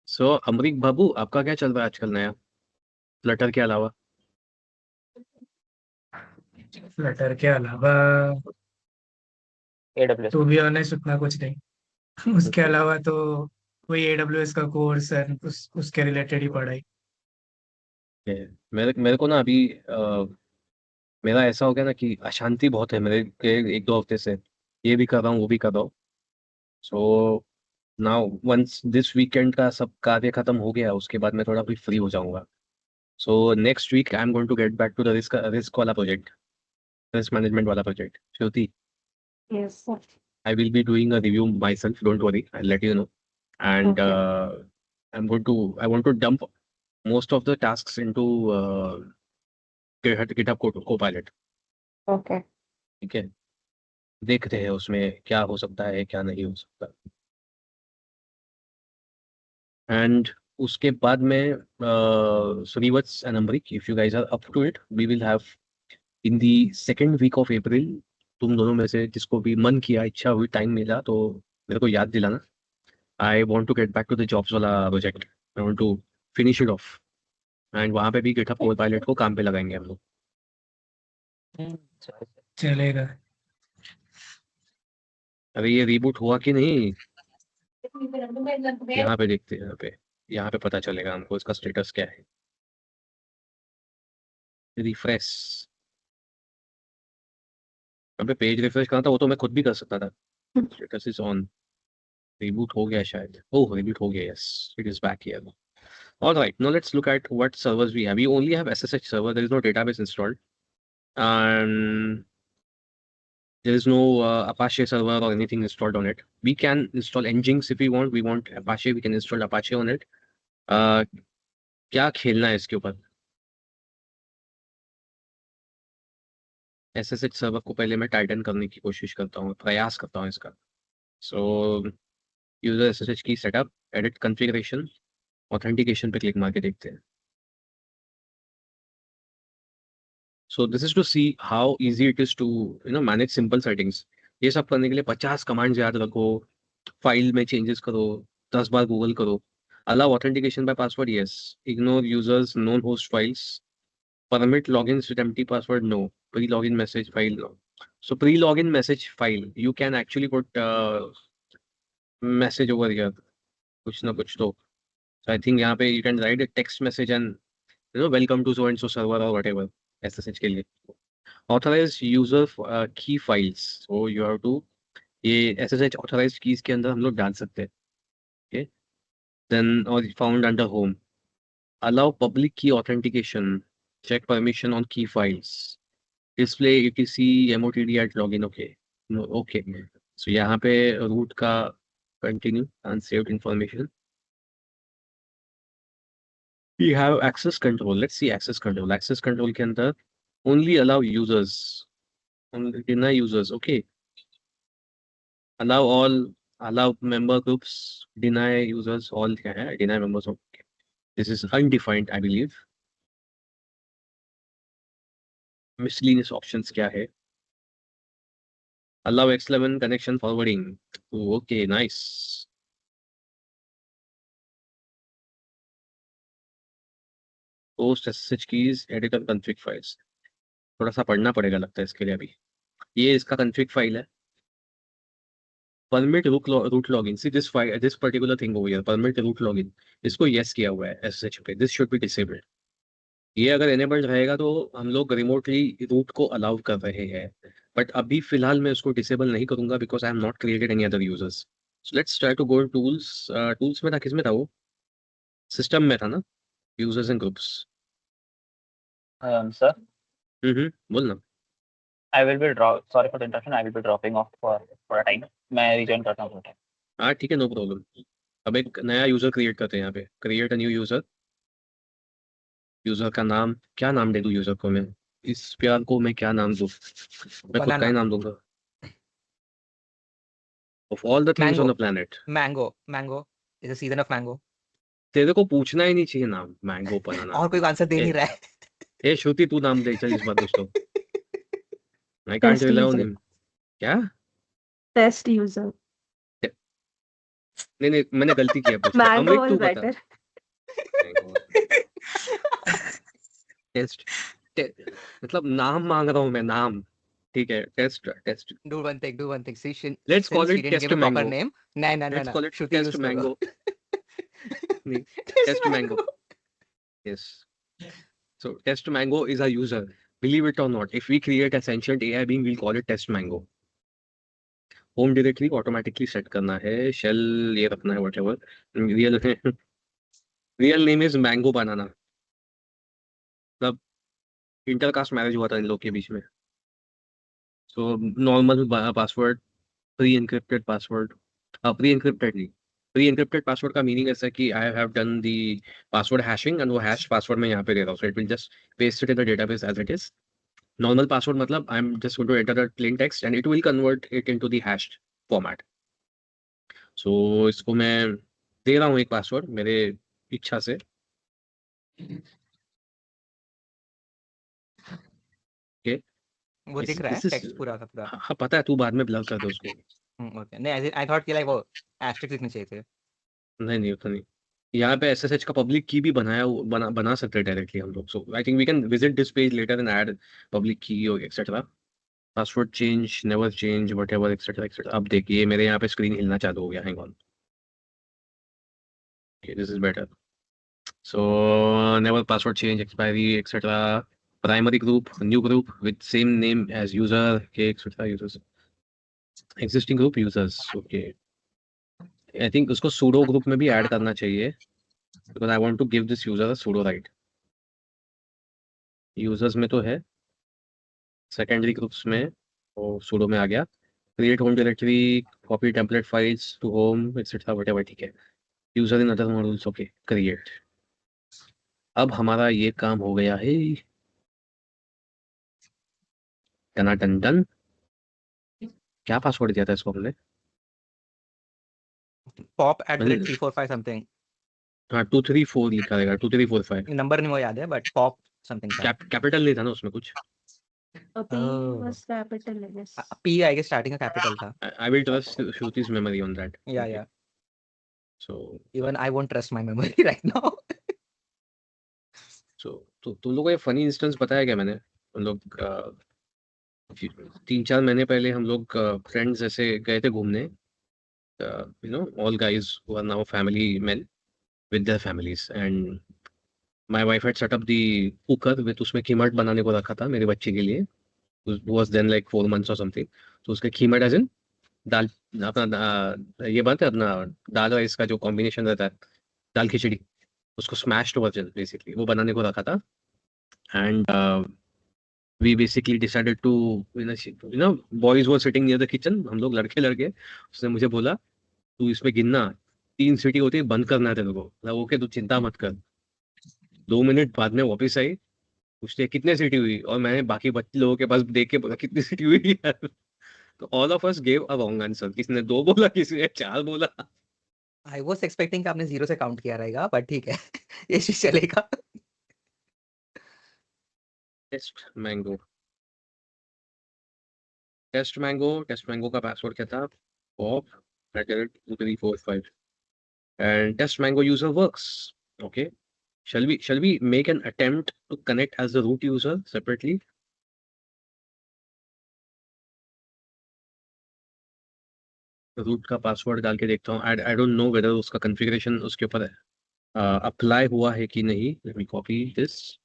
So Amrik बाबू, आपका क्या चल रहा है आजकल नया, फ्लटर के अलावा? फ्लटर के अलावा एडब्ल्यूएस। टू बी ऑनेस्ट उतना कुछ नहीं। उसके अलावा तो वही AWS का कोर्स है, उसके रिलेटेड ही पढ़ाई। मेरे को ना अभी मेरा ऐसा हो गया ना कि अशांति बहुत है मेरे के 1-2 हफ्ते से। ये भी कर रहा हूँ, वो भी कर रहा हूँ। So now once this weekend का सब कार्य खत्म हो गया, उसके बाद मैं थोड़ा भी फ्री हो जाऊंगा। So next week I am going to get back to the risk वाला प्रोजेक्ट, रिस्क मैनेजमेंट वाला project. Shruti, Yes. I will be doing a review myself, don't worry, I let you know. And Okay. I want to dump most of the tasks into GitHub Copilot. Okay. ठीक है, देखते हैं उसमें क्या हो सकता है, क्या नहीं हो सकता। एंड उसके बाद में Srivatsa and Amrik, if you guys are up to it, we will have in the second week of April, तुम दोनों में से जिसको भी मन किया, इच्छा हुई, टाइम मिला तो मेरे को याद दिलाना। I want to get back to the jobs वाला project, I want to finish it off, and वहाँ पे भी गिटहब कोपायलट को काम पे लगाएंगे हम लोग। चलेगा। अरे ये रीबूट हुआ कि नहीं, यहाँ पे देखते हैं, यहाँ पे पता चलेगा हमको इसका स्टेटस क्या है। रिफ्रेश, यहाँ पे पेज रिफ्रेश करना था, वो तो मैं खुद भी कर सकता था। स्टेटस इज ऑन, रिबूट हो गया शायद। ओह रिबूट हो गया, yes, it is back here. All right, now let's look at what servers we have. We only have SSH server. There is no database installed, and there is no Apache server or anything installed on it. We can install Nginx if we want. We want Apache, we can install Apache on it. Uh, क्या खेलना है इसके ऊपर? SSH server को पहले मैं Titan करने की कोशिश करता हूँ, प्रयास करता हूँ इसका। सो यूजर SSH की सेटअप, एडिट कॉन्फ़िगरेशन, ऑथेंटिकेशन पे क्लिक मार के देखते हैं। So this is to see how easy it is to manage simple settings. ये सब करने के लिए 50 कमांड्स याद रखो, फाइल में चेंजेस करो, 10 बार गूगल करो। Allow authentication by password, yes. Ignore users known host files, permit logins with empty password, no. Pre-login message file, no. So pre-login message file, you can actually put message over here, कुछ ना कुछ तो. So I think यहाँ पे you can write a text message and welcome to so and so server or whatever SSH के लिए. Authorize user key files, so you have to ये SSH authorized keys के अंदर हम लोग डाल सकते हैं. Okay. Then or found under home. Allow public key authentication. Check permission on key files. Display etc motd at login, okay. No, okay. So यहाँ पे root का continue unsaved information. We have access control. Let's see access control. Access control के अंदर only allow users, only deny users, okay. Allow all, allow member groups, deny users, all क्या है? Deny members, okay. This is undefined, I believe. Miscellaneous options क्या है? Allow X11 connection forwarding. Oh, okay, nice. Post SSH keys, editor config files. थोड़ा सा पढ़ना पड़ेगा लगता है इसके लिए अभी। ये इसका कॉन्फ़िग फाइल है। Permit root login, see this file, this particular thing over here, permit root login, इसको यस किया हुआ है SSH पे, दिस शुड बी डिसेबल्ड। ये अगर एनेबल्ड रहेगा तो हम लोग रिमोटली रूट को अलाउ कर रहे हैं, बट अभी फिलहाल मैं उसको डिसेबल नहीं करूंगा because I am not created any other users. So let's try to go tools. Tools में था, किस में था वो? सिस्टम में था ना, यूजर्स एंड ग्रुप्स। सर बोल ना। आई will B sorry for the interruption, I will B dropping of for a time. मैं रिजॉइन करता हूँ थोड़ा। हाँ ठीक है, नो प्रॉब्लम। अब एक नया यूजर क्रिएट करते हैं यहाँ पे, create a new user. User का नाम क्या नाम दे दूँ यूजर को मैं? इस प्यार को मैं क्या नाम दूँ? मैं खुद का ही Banana. नाम दूंगा। Of all the things on Mango. The planet, Mango. Mango is a season of mango. तेरे को पूछना ही नहीं चाहिए नाम, मैंगो बनाना। और कोई आंसर दे ए, नहीं रहा है। ए श्रुति, तू नाम दे चल इस बार कुछ तो। I can't test rely on user, him. क्या? टेस्ट यूजर, नहीं नहीं, मैंने गलती किया पूछ के। मैंगो अमृत वाज तू बता। बेटर। टेस्ट, मतलब नाम मांग रहा हूँ मैं, नाम। ठीक है, test test. Do one thing, do one thing. See, let's since call he it didn't test give a proper mango. name. No. Let's call it Shruti test use करो। मैंगो। नहीं, Test test mango, mango. yes. So test mango is a user. Believe it or not, if we create a sentient AI being, we'll call it test mango. Home directory automatically set करना है, shell ये रखना है, whatever. Real real name is mango banana. मतलब intercaste marriage हुआ था इन लोग के बीच में। So normal password, pre encrypted password, pre encrypted नहीं, प्री एनक्रिप्टेड पासवर्ड का मीनिंग ऐसा है कि I have done the password hashing and वो हैश पासवर्ड मैं यहाँ पे दे रहा हूँ, so it will just paste it in the database as it is. Normal password matlab I'm just going to enter the plain text and it will convert it into the hashed format. So इसको मैं दे रहा हूँ एक password मेरे इच्छा से। Okay, वो दिख रहा है दिस इज, टेक्स्ट पूरा का पूरा। हाँ पता है, तू बाद में ब्लर कर दो उसको। ओके, नहीं आई थॉट कि लाइक वो एस्टेरिस्क लिखने चाहिए थे। नहीं नहीं, उतना नहीं। यहाँ पे SSH का पब्लिक की भी बना सकते हैं डायरेक्टली हम लोग। So I think we can visit this page later and add public key और etcetera. Password change, never change, whatever etcetera etcetera. अब देखिए मेरे यहाँ पे स्क्रीन हिलना चालू हो गया, hang on. Okay, this is better. So never password change, expiry, etc. Primary group, new group with same name as user, okay, etc. Users. Existing group users, okay. I think उसको sudo group में भी add करना चाहिए because I want to give this user a sudo right. Users में तो है, secondary groups में वो sudo में आ गया। Create home directory, copy template files to home, etc. whatever, ठीक है। User in other modules, okay, create. अब हमारा ये काम हो गया है। टना टन टन। क्या पासवर्ड दिया था इसको हमने? मैंने pop@345 समथिंग हाँ 234 लिखा रहेगा 2345। नंबर नहीं वो याद है बट पॉप समथिंग था कैपिटल नहीं था ना उसमें कुछ? P Oh. was capital, I guess. P I guess starting का कैपिटल था I will trust Shruti's memory on that. या Okay. या So even I won't trust my memory write now तो तुम लोगों को ये फनी इंस्टेंस पता है क्या? मैंने हम लोग 3-4 महीने पहले हम लोग फ्रेंड्स ऐसे गए थे घूमने, all guys who are now family men with their families, and my wife had set up the cooker with उसमें कीमट बनाने को रखा था मेरे बच्चे के लिए, was then like 4 months or something. तो उसके कीमट एज इन दाल, अपना ये बनता है अपना दाल राइस का जो कॉम्बिनेशन रहता है, दाल खिचड़ी, उसको स्मैश्ड वर्जन बेसिकली वो बनाने को रखा था। And we basically decided to, boys were sitting near the kitchen, हम लोग लड़के लड़के, उसने मुझे बोला तू इसमें गिनना, 3 सीटी होती है बंद करना है तेरे को। ओके तू चिंता मत कर। 2 मिनट बाद में वापस आई, पूछते कितने सीटी हुई, और मैंने बाकी बच्चे लोगों के पास देख के बोला कितनी सीटी हुई यार। तो all of us gave a wrong answer, किसी ने 2 बोला, किसी ने 4 बोला। आई वाज एक्सपेक्टिंग कि आपने जीरो से काउंट किया रहेगा बट ठीक है ये चीज चलेगा टेस्ट मैंगो का पासवर्ड क्या था? pop@2345, and test mango user works. Okay, shall we make an attempt to connect as the root user separately? Root का पासवर्ड डाल के देखता हूँ। आई डोंट नो वेदर उसका कॉन्फ़िगरेशन उसके ऊपर अप्लाई हुआ है कि नहीं। Let me copy this.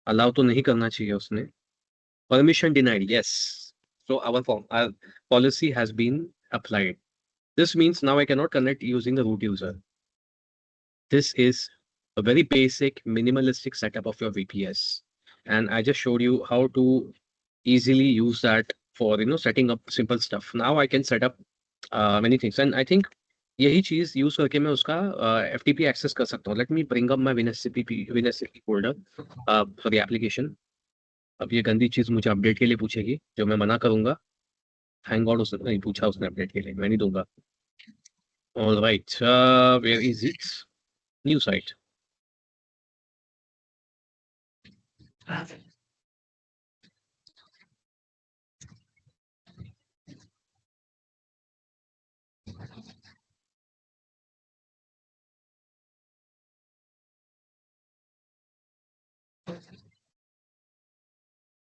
Allow तो नहीं करना चाहिए उसने। Permission denied, yes. So our policy has been applied. This means now I cannot connect using the root user. This is a very basic minimalistic setup of your VPS, and I just showed you how to easily use that for setting up simple stuff. Now I can set up many things, and I think यही चीज use करके मैं उसका FTP access कर सकता हूँ। Let me bring up my WinSCP folder for the application. अब ये गंदी चीज मुझे अपडेट के लिए पूछेगी, जो मैं मना करूंगा। थैंक गॉड उसने नहीं पूछा, उसने अपडेट के लिए, मैं नहीं दूंगा। Alright, where is it? New site.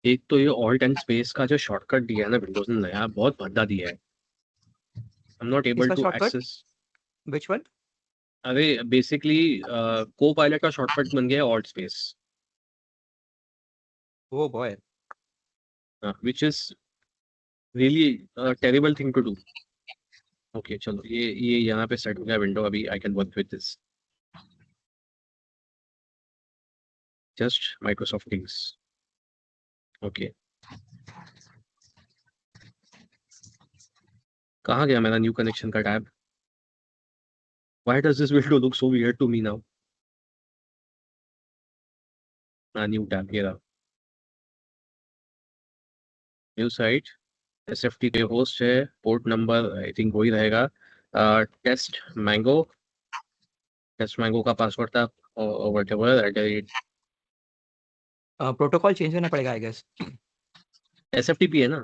एक तो ये ऑल्ट एंड स्पेस का जो शॉर्टकट दिया है ना विंडोज ने, नया बहुत भद्दा दिया है। आई एम नॉट एबल इसका to shortcut access. Which one अरे बेसिकली को पायलट का शॉर्टकट बन गया alt space, oh boy which is really terrible thing to do. Okay चलो, ये यहाँ पे सेट हो गया विंडो। अभी I can work with this. Just Microsoft Teams. Okay, कहाँ गया मेरा न्यू कनेक्शन का tab? Why does this window look so weird to me now? New tab, ये रहा। न्यू साइट, SFT के होस्ट है, पोर्ट नंबर आई थिंक वही रहेगा। टेस्ट मैंगो का पासवर्ड था whatever प्रोटोकॉल चेंज करना पड़ेगा आई गेस SFTP है ना?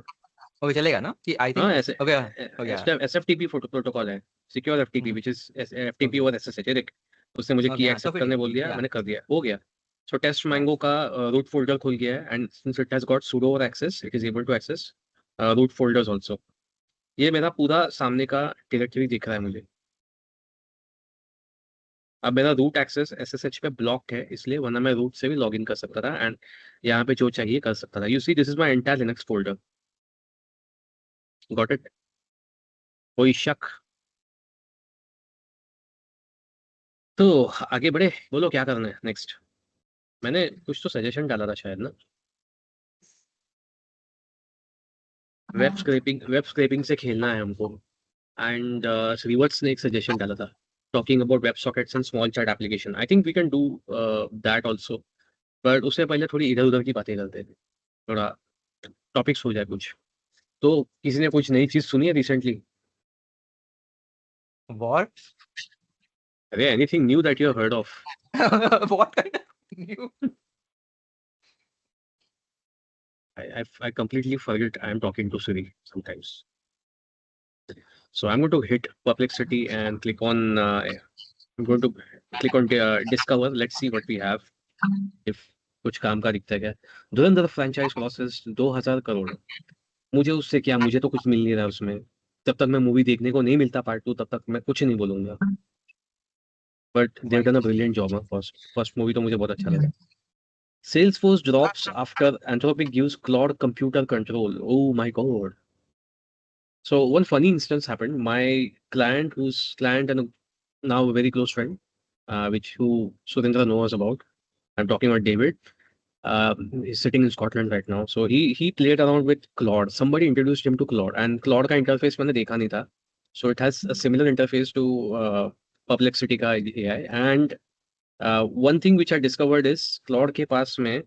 ओके चलेगा ना कि आई हाँ, थिंक ओके हो गया SFTP प्रोटोकॉल है, secure FTP which is FTP और SSH। देख, उसने मुझे की Okay, हाँ, तो एक्सेप्ट फिर करने बोल दिया, yeah. मैंने कर दिया, हो गया। सो टेस्ट मैंगो का रूट फोल्डर खुल गया है, and since it has got sudo और access, it is able to access root folders also. ये मेरा पूरा सामने का डायरेक्टरी दिख रहा है मुझे। अब मेरा रूट एक्सेस SSH पे ब्लॉक्ड है इसलिए, वरना मैं रूट से भी लॉगिन कर सकता था एंड यहाँ पे जो चाहिए कर सकता था। You see this is my entire Linux folder. Got it? कोई शक? तो आगे बढ़े, बोलो क्या करना है नेक्स्ट। मैंने कुछ तो सजेशन डाला था शायद ना, वेब स्क्रैपिंग से खेलना है हमको, एंड श्रीवत्स ने एक सजेशन डाला था। talking about WebSockets and small chat application. I think we can do that also. But उससे पहले थोड़ी इधर-उधर की बातें करते हैं। थोड़ा टॉपिक्स हो जाए कुछ। तो किसी ने कुछ नई चीज़ सुनी है रिसेंटली? What? अरे anything knew that you have heard of? What kind of new? I completely forget I am talking to Siri sometimes. So I'm going to hit Perplexity and click on I'm going to click on discover. Let's see what we have. If कुछ काम का दिखता है क्या? धुरंधर franchise crosses 2000 crore. मुझे उससे क्या, मुझे तो कुछ मिल नहीं रहा उसमें। जब तक मैं मूवी देखने को नहीं मिलता पार्ट 2 तब तक मैं कुछ नहीं बोलूंगा। But they have done a brilliant job. First movie तो मुझे बहुत अच्छा लगा। Salesforce drops after Anthropic gives Claude computer control. Oh my god. So one funny instance happened. My client, who's client and now a very close friend, who Surendra knows about. I'm talking about David. He's sitting in Scotland right now. So he played around with Claude. Somebody introduced him to Claude, and Claude का interface मैंने देखा नहीं था. So it has a similar interface to Perplexity का AI. And one thing which I discovered is Claude के पास में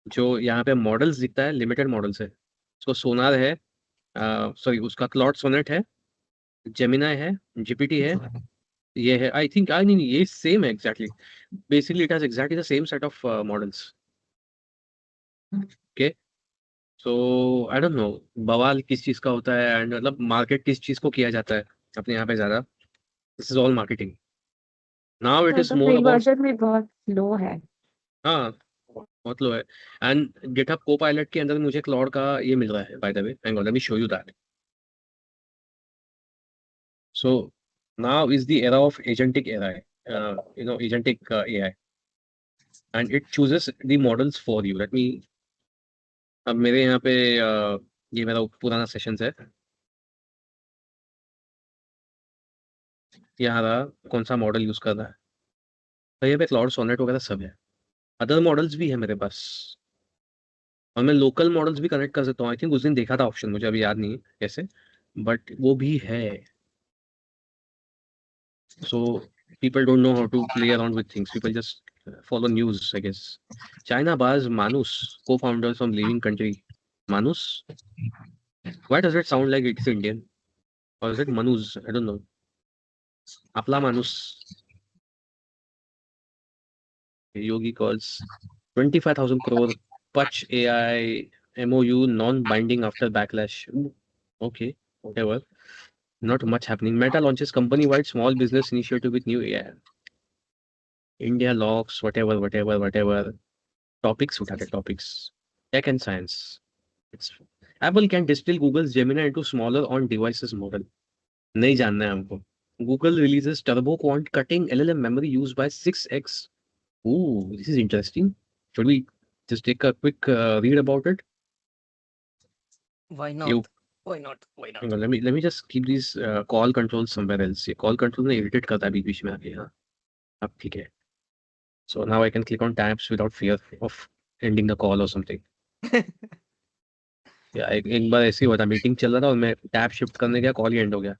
जो यहाँ पे मॉडल्स दिखता है लिमिटेड मॉडल्स है। उसको सोनार है, सॉरी उसका क्लॉड सोनेट है, जेमिनाई है, जीपीटी है, ये है। आई थिंक आई नहीं, ये सेम है exactly. Basically it has exactly the same set of models. Okay, so I don't no बवाल किस चीज का होता है एंड मतलब मार्केट किस चीज को किया जाता है अपने यहाँ पे ज्यादा। This is all marketing. Now it is तो मोर फ्री अबाउट, वर्जन में बहुत लो है। हाँ बहुत लो है। एंड गिटहब कोपायलट के अंदर मुझे क्लॉड का ये मिल रहा है by the way, hang on let me show you that. So now is the era of agentic AI, agentic AI, and it chooses the models for you. Let me, अब मेरे यहाँ पे ये मेरा पुराना सेशन है। यहाँ रहा कौन सा मॉडल यूज कर रहा है, तो यहाँ पे क्लाउड सोनेट वगैरह सब है। अदर मॉडल्स भी है मेरे पास, और मैं लोकल मॉडल्स भी कनेक्ट कर सकता हूँ। आई थिंक उस दिन देखा था ऑप्शन, मुझे अभी याद नहीं है कैसे, बट वो भी है। So people don't know how to play around with things. People just follow news, I guess. China bars Manus, co-founders from leaving country. Manus? Why does it sound like it's Indian? Or is it Manus? I don't know. Apla Manus. Yogi calls 25,000 crore Pach AI MOU non-binding after backlash. Ooh, okay, whatever. Not much happening. Meta launches company-wide small business initiative with new AI. India locks, whatever. Topics उठाते topics. Tech and science. It's Apple can distill Google's Gemini into smaller on devices model. नहीं जानना है हमको. Google releases turbo quant cutting LLM memory used by 6x. Ooh, this is interesting. Should we just take a quick read about it? Why not? You, Why not? Why not? hang on, let me just keep these call controls somewhere else. ये call control ने irritate करता है बीच में आके। हाँ, अब ठीक है. So now I can click on tabs without fear of ending the call or something. या एक बार ऐसे ही हुआ था, मीटिंग चल रहा था और मैं टैब शिफ्ट करने गया, कॉल ही एंड हो गया।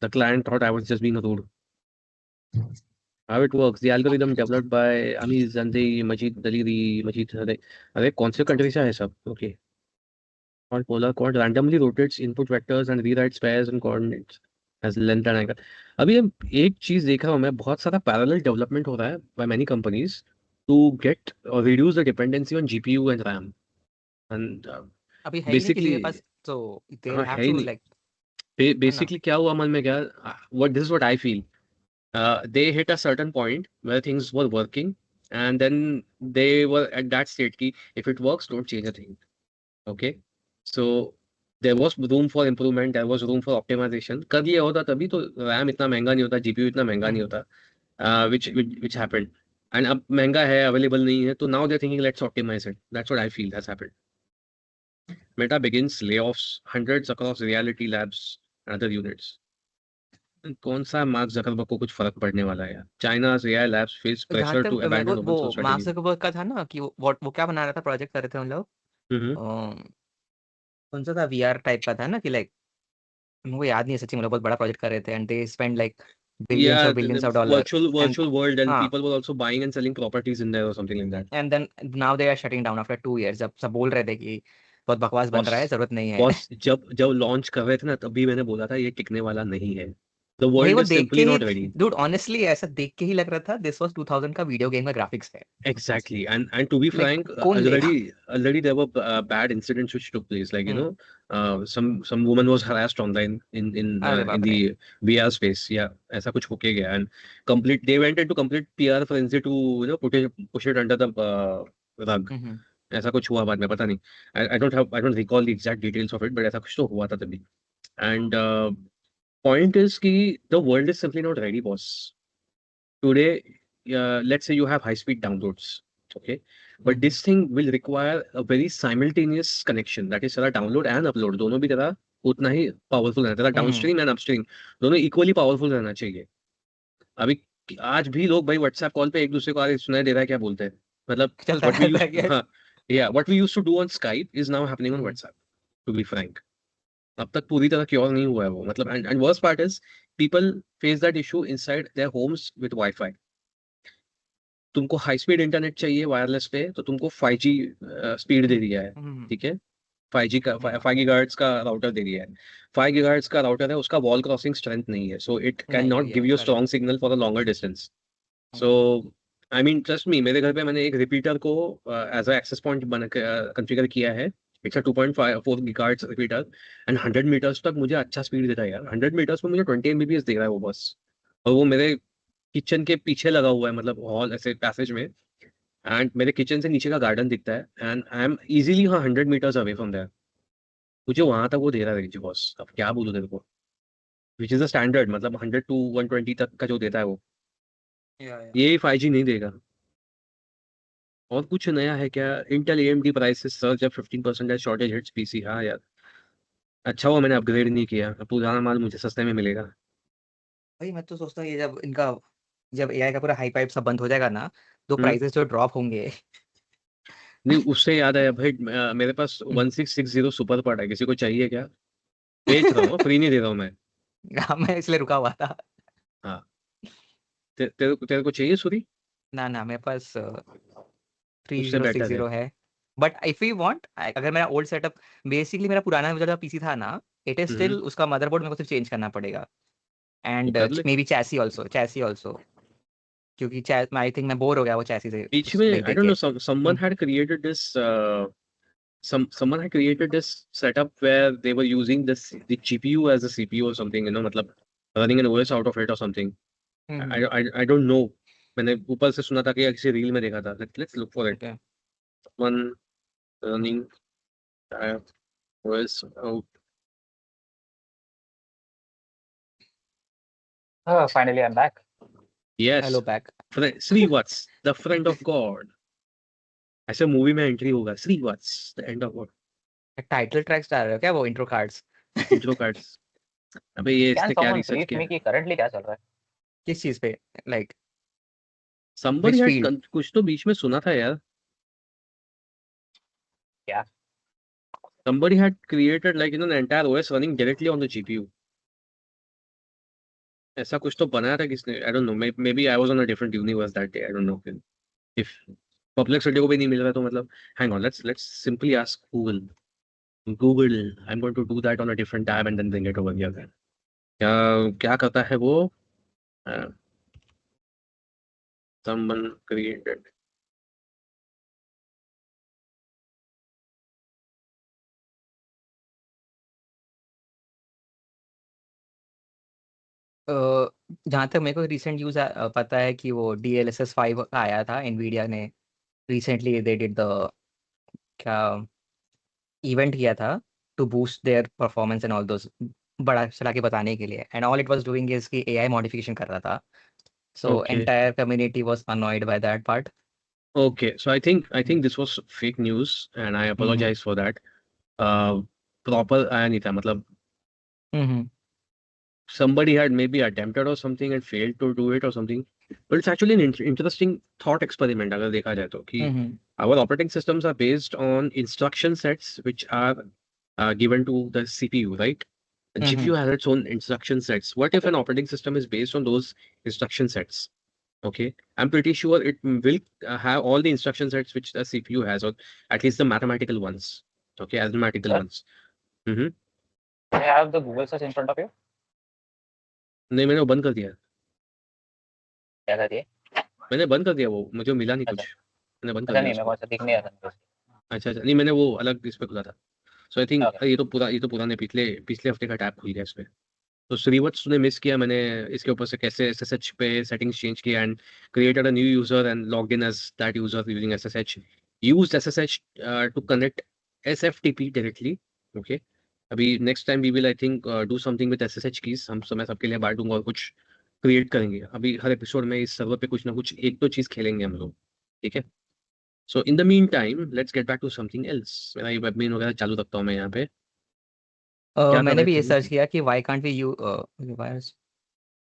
The client thought I was just being rude. How it works, the algorithm developed by Amiz Jandi Majid दलीरी मजीद। अरे कौन से कंट्री से है सब? ओके। और polar code randomly rotates input vectors and rewrites pairs and coordinates as length and angle. अभी एक चीज देख रहा हूँ मैं, बहुत सारा पैरेलल डेवलपमेंट हो रहा है by many companies to get or reduce the dependency on GPU and RAM and अभी है ही नहीं किसी के बेसिकली। पास, so they हाँ have है ही to नहीं। like, है ना? Basically क्या हुआ मन में क्या, what this is what I feel. They hit a certain point where things were working and then they were at that state ki if it works don't change a thing. Okay, so there was room for improvement, there was room for optimization. कर लिया होता तभी तो RAM इतना महंगा नहीं होता, GPU इतना महंगा नहीं होता, which happened. And अब महंगा है, available नहीं है, तो now they're thinking let's optimize it. That's what I feel has happened. Meta begins layoffs, hundreds across Reality Labs and other units. कौन सा मार्क जकरबर्ग को कुछ फर्क पड़ने वाला है यार? चाइना's AI labs face जहाँ pressure तक to मेरे को abandon open वो source मार्क strategy. ज़करबर्ग का था ना कि वो क्या बना रहा था, प्रोजेक्ट कर रहे थे हम लोग। कौन सा था, VR टाइप का था ना कि लाइक, मुझे याद नहीं है सच्ची, मतलब बहुत बड़ा प्रोजेक्ट कर रहे थे and they spend like billions Yeah, or billions of dollars. virtual world, and हाँ, people were also buying and selling properties in there or something like that. and then now they are shutting down after 2 years. जब सब बोल रहे थे कि बहुत बकवास बन रहा है, बॉस जरूरत नहीं है। बॉस जब जब लॉन्च कर रहे थे ना, तभी मैंने बोला था ये टिकने वाला नहीं है. द भाई वर्ल्ड वो इज देख के simply he not ready. dude honestly ऐसा देख के ही लग रहा था this was 2000 का वीडियो गेम का ग्राफिक्स है। Exactly, and to be Like frank, कौन लेगा? already there were bad incidents which took place. Like, you hmm, know, some woman was harassed online अरे in बाप रे। the VR space. Yeah, ऐसा कुछ होके गया, and complete they went into complete PR frenzy to, you know, push it under the rug. हम्म, ऐसा कुछ हुआ बाद में, पता नहीं. I don't recall the exact details of it, but ऐसा कुछ तो हुआ था तभी. And point is कि the world is simply not ready, boss. Today, let's say you have high speed downloads, okay, but hmm, this thing will require a very simultaneous connection. That is, तेरा download and upload दोनों भी तेरा उतना ही powerful रहना, तेरा हम्म, downstream and upstream दोनों equally powerful रहना चाहिए. अभी आज भी लोग भाई WhatsApp कॉल पे एक दूसरे को आगे सुनाई दे रहा है क्या बोलते हैं, मतलब चलता what we रहता है used क्या? हाँ, yeah, what we used to do on Skype is now happening on hmm, WhatsApp, to be frank. अब तक पूरी तरह क्योर नहीं हुआ है वो, मतलब. And worst part is people face that issue inside their homes with Wi-Fi. तुमको हाई स्पीड इंटरनेट चाहिए वायरलेस पे, तो तुमको 5G स्पीड दे दिया है, हम्म, ठीक है. 5G का हम्म, 5 गीगाहर्ट्ज का राउटर दे दिया है. 5 गीगाहर्ट्ज का राउटर है, उसका वॉल क्रॉसिंग स्ट्रेंथ नहीं है, सो इट कैन नहीं नॉट है give you correct. Strong signal for a longer distance. So hmm, I mean trust me, मेरे घर पे मैंने एक रिपीटर को एज अ एक्सेस पॉइंट बना कॉन्फ़िगर किया है. It's a 2.4 gigahertz repeater, and 100 meters तक मुझे अच्छा स्पीड देता है यार. 100 मीटर्स में मुझे 20 Mbps दे रहा है वो बस. और वो मेरे किचन के पीछे लगा हुआ है, मतलब हॉल ऐसे पैसेज में, एंड मेरे किचन से नीचे का गार्डन दिखता है, and I am easily 100 meters away from there. मुझे वहां तक वो दे रहा है रेंज बॉस. अब क्या बोलूं तेरे को, विच इज द स्टैंडर्ड, मतलब 100 to 120 तक का जो देता है वो, या ये 5G नहीं देगा. और कुछ नया है क्या? इंटेल AMD प्राइसेस सर्ज जब 15% शॉर्टेज हिट्स PC. हाँ यार, अच्छा हुआ मैंने अपग्रेड नहीं किया, अब पुराना माल मुझे सस्ते में मिलेगा. भाई मैं तो सोचता हूँ ये जब एआई का पूरा हाइप हाइप सब बंद हो जाएगा ना, तो हम्म. प्राइसेस जो ड्रॉप होंगे। नहीं, उससे याद आया भाई, मेरे पास 1660 सुपर पड़ा है, किसी को चाहिए क्या? बेच रहा हूँ, फ्री नहीं दे रहा हूँ मैं. हाँ, मैं इसलिए रुका हुआ था। हाँ, तेरे को चाहिए सुरी? ना मेरे पास उससे बेटर है. 3060 है। बट इफ यू वांट, अगर मेरा ओल्ड सेटअप, बेसिकली मेरा पुराना जो पीसी था ना, इट इज स्टिल उसका मदरबोर्ड मेरे को सिर्फ चेंज करना पड़ेगा, तो एंड कर ले. मे बी चैसी आल्सो, क्योंकि आई थिंक मैं बोर हो गया वो चैसी से बीच में देख I देख don't के। know, someone had created this someone had created this setup where they were using the GPU as a CPU or something, you know, मतलब running an OS out of it or something. I don't know. मैंने ऊपर से सुना था कि या किसी reel में देखा था. Let's look for it. Okay. One running OS out. Finally, I'm back. Yes. Hello back. Srivatsa, the friend of God. ऐसे मूवी में एंट्री होगा, Srivatsa, the end of God. Title tracks डाल रहे हो क्या, वो इंट्रो कार्ड्स? Intro cards. अबे ये Can इसने क्या someone रिसर्च brief किया me है? कि currently क्या चल रहा है? किस चीज पे, like Somebody which had field? कुछ तो बीच में सुना था यार. क्या? Somebody had created, like, you know, an entire OS running directly on the GPU. ऐसा कुछ तो बनाया था किसने? I don't know. Maybe I was on a different universe that day. I don't know. If Perplexity को भी नहीं मिल रहा तो मतलब, hang on, let's simply ask Google. Google, I'm going to do that on a different tab and then bring it over here. क्या क्या करता है वो? Uh, someone created. जहाँ तक मेरे को रिसेंट यूज पता है कि वो DLSS 5 आया था, एनवीडिया ने रिसेंटली दे डिड द क्या इवेंट किया था to boost their performance and all those, बड़ा चला के बताने के लिए, and all it was doing is कि एआई मॉडिफिकेशन कर रहा था, so Okay. Entire community was annoyed by that part. Okay. So I think this was fake news and I apologize for that. Proper आया नहीं था, मतलब somebody had maybe attempted or something and failed to do it or something. But it's actually an interesting thought experiment अगर देखा जाए तो, कि our operating systems are based on instruction sets which are given to the CPU, right? GPU has its own instruction sets. What if an operating system is based on those instruction sets? Okay, I'm pretty sure it will have all the instruction sets which the CPU has, or at least the mathematical ones. Okay, arithmetical Sir? ones. Mm-hmm. You have the Google search in front of you? नहीं, मैंने वो बंद कर दिया। क्या कर दिए? मैंने बंद कर दिया, वो मुझे मिला नहीं कुछ, अच्छा मैंने बंद कर अच्छा दिया नहीं मेरे उसको। को ऐसा दिख नहीं रहा था मेरे को। अच्छा अच्छा, नहीं मैंने वो अलग इस पे खुला था। सो आई थिंक Okay. ये तो पुराने पिछले हफ्ते का टैब खुल गया इस पे। तो श्रीवत्स ने मिस किया, मैंने इसके ऊपर से कैसे SSH पे सेटिंग्स चेंज किया and created a new user and logged in as that user using SSH, used SSH to connect SFTP directly. Okay, अभी next time we will I think do something with SSH keys. मैं सबके लिए बांट दूंगा और कुछ create करेंगे। अभी हर एपिसोड में इस सर्वर पे कुछ ना कुछ एक तो चीज खेलेंगे हम लोग, ठीक है। So in the mean time let's get back to something else. मेरा ये वेबमेन वगैरह चालू रखता हूँ मैं यहाँ पे। क्या कर मैंने रहे भी ये थे? सर्च किया कि व्हाई कांट वी यू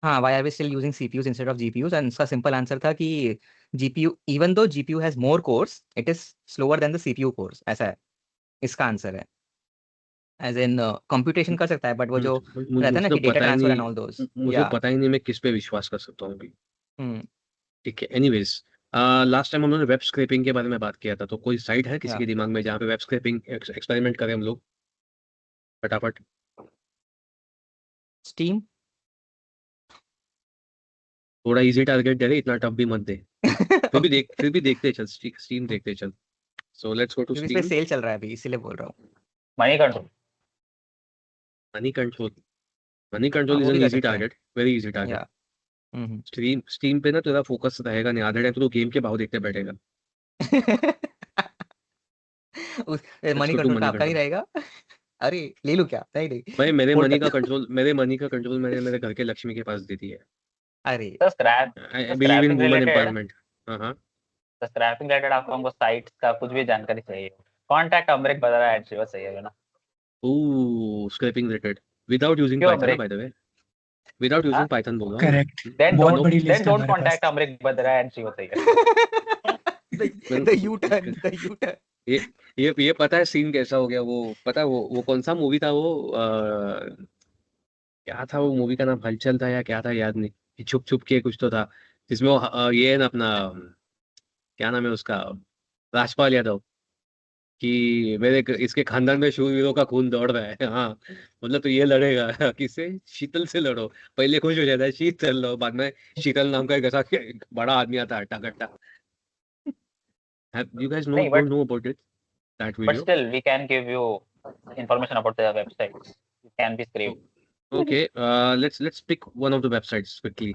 हाँ why are we still using CPUs instead of GPUs, and इसका सिंपल आंसर था कि GPU even though GPU has more cores it is slower than the CPU cores, ऐसा है इसका answer है। As in computation कर सकता है बट वो जो रहता है ना मुझे तो कि डेटा पता ही ट्रांसफर एंड नहीं, ऑल दोस। मुझे या तो पता ही नहीं मैं किस पे विश्वास कर सकता हूँ अभी, हम्म ठीक है। एनीवेज, लास्ट टाइम हम लोगों ने वेब स्क्रैपिंग के बारे में बात किया था, तो कोई साइट है किसी या के दिमाग में जहाँ पे वेब स्क्रैपिंग एक्सपेरिमेंट करें हम लोग फटाफट? स्टीम। थोड़ा इजी टारगेट दे रहे, इतना टफ भी मत दे। फिर भी देखते चल, स्टीम देखते चल। सो लेट्स गो टू क्योंकि इस पे स्टीम। सेल चल रहा है अभी इसीलिए बोल रहा हूँ। Money control. Money control, money हाँ कंट्रोल इज वो भी एन कर इजी सकते हैं। Target, very easy target. या हम्म स्टीम पे ना तेरा फोकस रहेगा नहीं, आधे टाइम तो गेम के भाव देखते बैठेगा। Let's money go to control का मनी आपका ही कंट्रोल। रहेगा। अरे ले लूं क्या? नहीं नहीं भाई मेरे मनी का पोर्टल। कंट्रोल, मैंने मेरे घर के लक्ष्मी के पास दे दी है। अरे तो स्क्रैप आई तो believe in scraping woman related empowerment. हाँ हाँ। तो स्क्रैपिंग रिलेटेड आपको हमको साइट्स का कुछ भी जानकारी चाहिए, कॉन्टैक्ट अमरिक बदरा एट श्रीवत्स सही है ना? Oh, scraping related without using क्यों Python, Amrik? By the way, without हाँ यूजिंग पाइथन बोल रहा हूँ करेक्ट। मैं। बहुत नो, बड़ी देन लिस्ट है डोंट हमारे पास। कॉन्टैक्ट अमरिक बदरा एट श्रीवत्स सही है। The U turn, the U turn. ये ये पता है सीन कैसा हो गया? वो पता है वो कौन सा मूवी था वो, क्या था वो मूवी का नाम? हलचल था या क्या था, याद नहीं। ये छुप छुप के कुछ तो था, जिसमें वो ये है ना अपना, क्या नाम है उसका, राजपाल यादव, कि इसके खानदान में शूरवीरों का खून दौड़ रहा है। हाँ, मतलब तो ये लड़ेगा किससे? शीतल से लड़ो, पहले खुश हो जाता है शीतल लो, बाद में शीतल नाम का एक ऐसा बड़ा आदमी आता है हट्टा कट्टा। You guys नहीं don't know about it, that but video? still we can give you information about the website. It can be scraped. Okay, let's pick one of the websites quickly.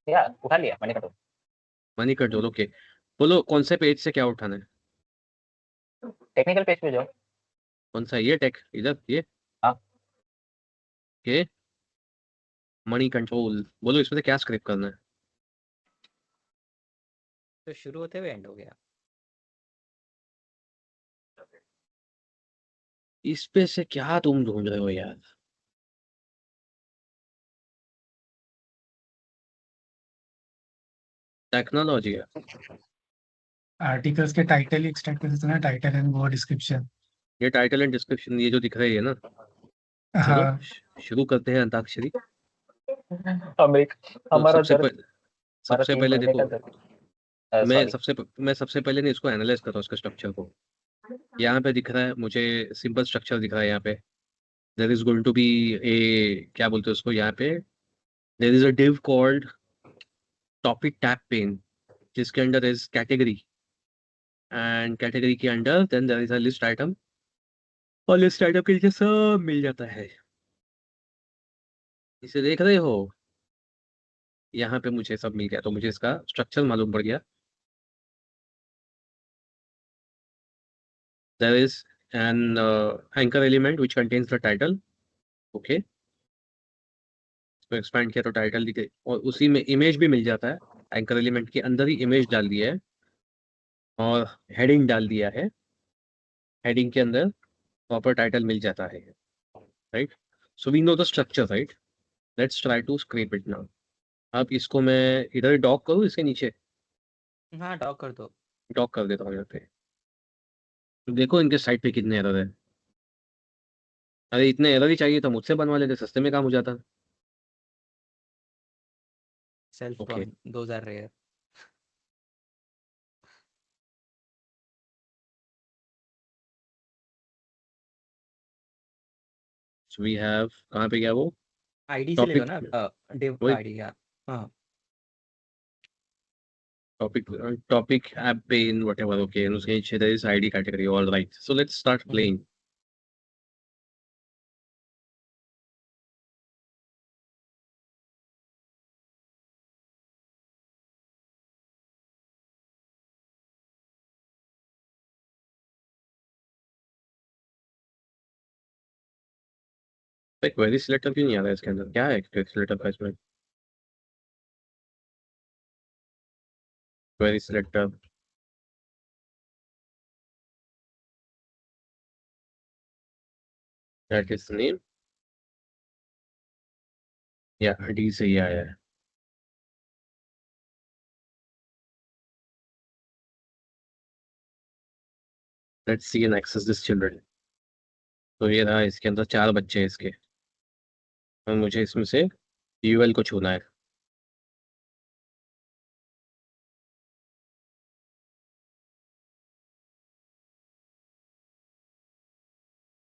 Yeah, उठा लिया money control. Money control, okay. बोलो कौन से page से क्या उठाना है? Technical page पे जाओ। कौन सा? ये टेक, इधर ये। हाँ। ओके, मनी कंट्रोल, बोलो इसमें से क्या स्क्रैप करना है? तो शुरू होते हुए एंड हो गया। इस पे से क्या तुम ढूंढ रहे हो यार? टेक्नोलॉजी है। आर्टिकल्स के टाइटल ही एक्सट्रैक्ट कर सकते हैं ना, टाइटल एंड वो डिस्क्रिप्शन। ये टाइटल एंड डिस्क्रिप्शन, ये जो दिख रही है ना। चलो हाँ शुरू करते हैं अंताक्षरी। अमरिक तो हमारा सबसे दर्द, पहले हमारा सबसे 3 पहले महीने का देखो, दर्द। मैं सॉरी। सबसे पहले ने इसको एनालाइज करा, उसके स्ट्रक्चर को। यहाँ पे दिख रहा है मुझे, सिंपल स्ट्रक्चर दिख रहा है यहाँ पे। There is going to be a, क्या बोलते हैं उसको यहाँ पे, there is a div called topic tab pane, जिसके under is category, and category के under then there is a list item, और लिस्ट आइटम के नीचे सब मिल जाता है। इसे देख रहे हो? यहाँ पे मुझे सब मिल गया, तो मुझे इसका स्ट्रक्चर मालूम पड़ गया। There is an anchor element which contains the title. Okay, इसको एक्सपैंड किया तो टाइटल दिखे, और उसी में इमेज भी मिल जाता है। एंकर एलिमेंट के अंदर ही इमेज डाल दिया है, और हेडिंग डाल दिया है। हेडिंग के अंदर प्रॉपर टाइटल मिल जाता है, right? So we know the structure, right? Let's try to scrape it now. अब इसको मैं इधर डॉक करूँ, इसके नीचे हाँ डॉग कर दो। डॉक कर देता हूँ यहाँ पे। तो देखो इनके साइड पे कितने एरर है। अरे इतने एरर ही चाहिए तो मुझसे बनवा लेते, सस्ते में काम हो जाता। Self okay, drawing, those are rare. So we have, कहाँ पे गया वो आईडी से ले लो टॉपिक? ना, डिव वही आईडी या। हाँ टॉपिक, टॉपिक ऐप पे इन व्हाटएवर, ओके, उसके नीचे there is ID category, alright, so let's start playing. Query selector क्यों नहीं आ रहा है इसके अंदर, क्या है क्वेरी सिलेक्टर का इसमें? Query selector, that is name, या डी से ही आया है। Let's see and access this children. तो ये रहा, इसके अंदर 4 बच्चे हैं इसके, और मुझे इसमें से यूएल को छूना है।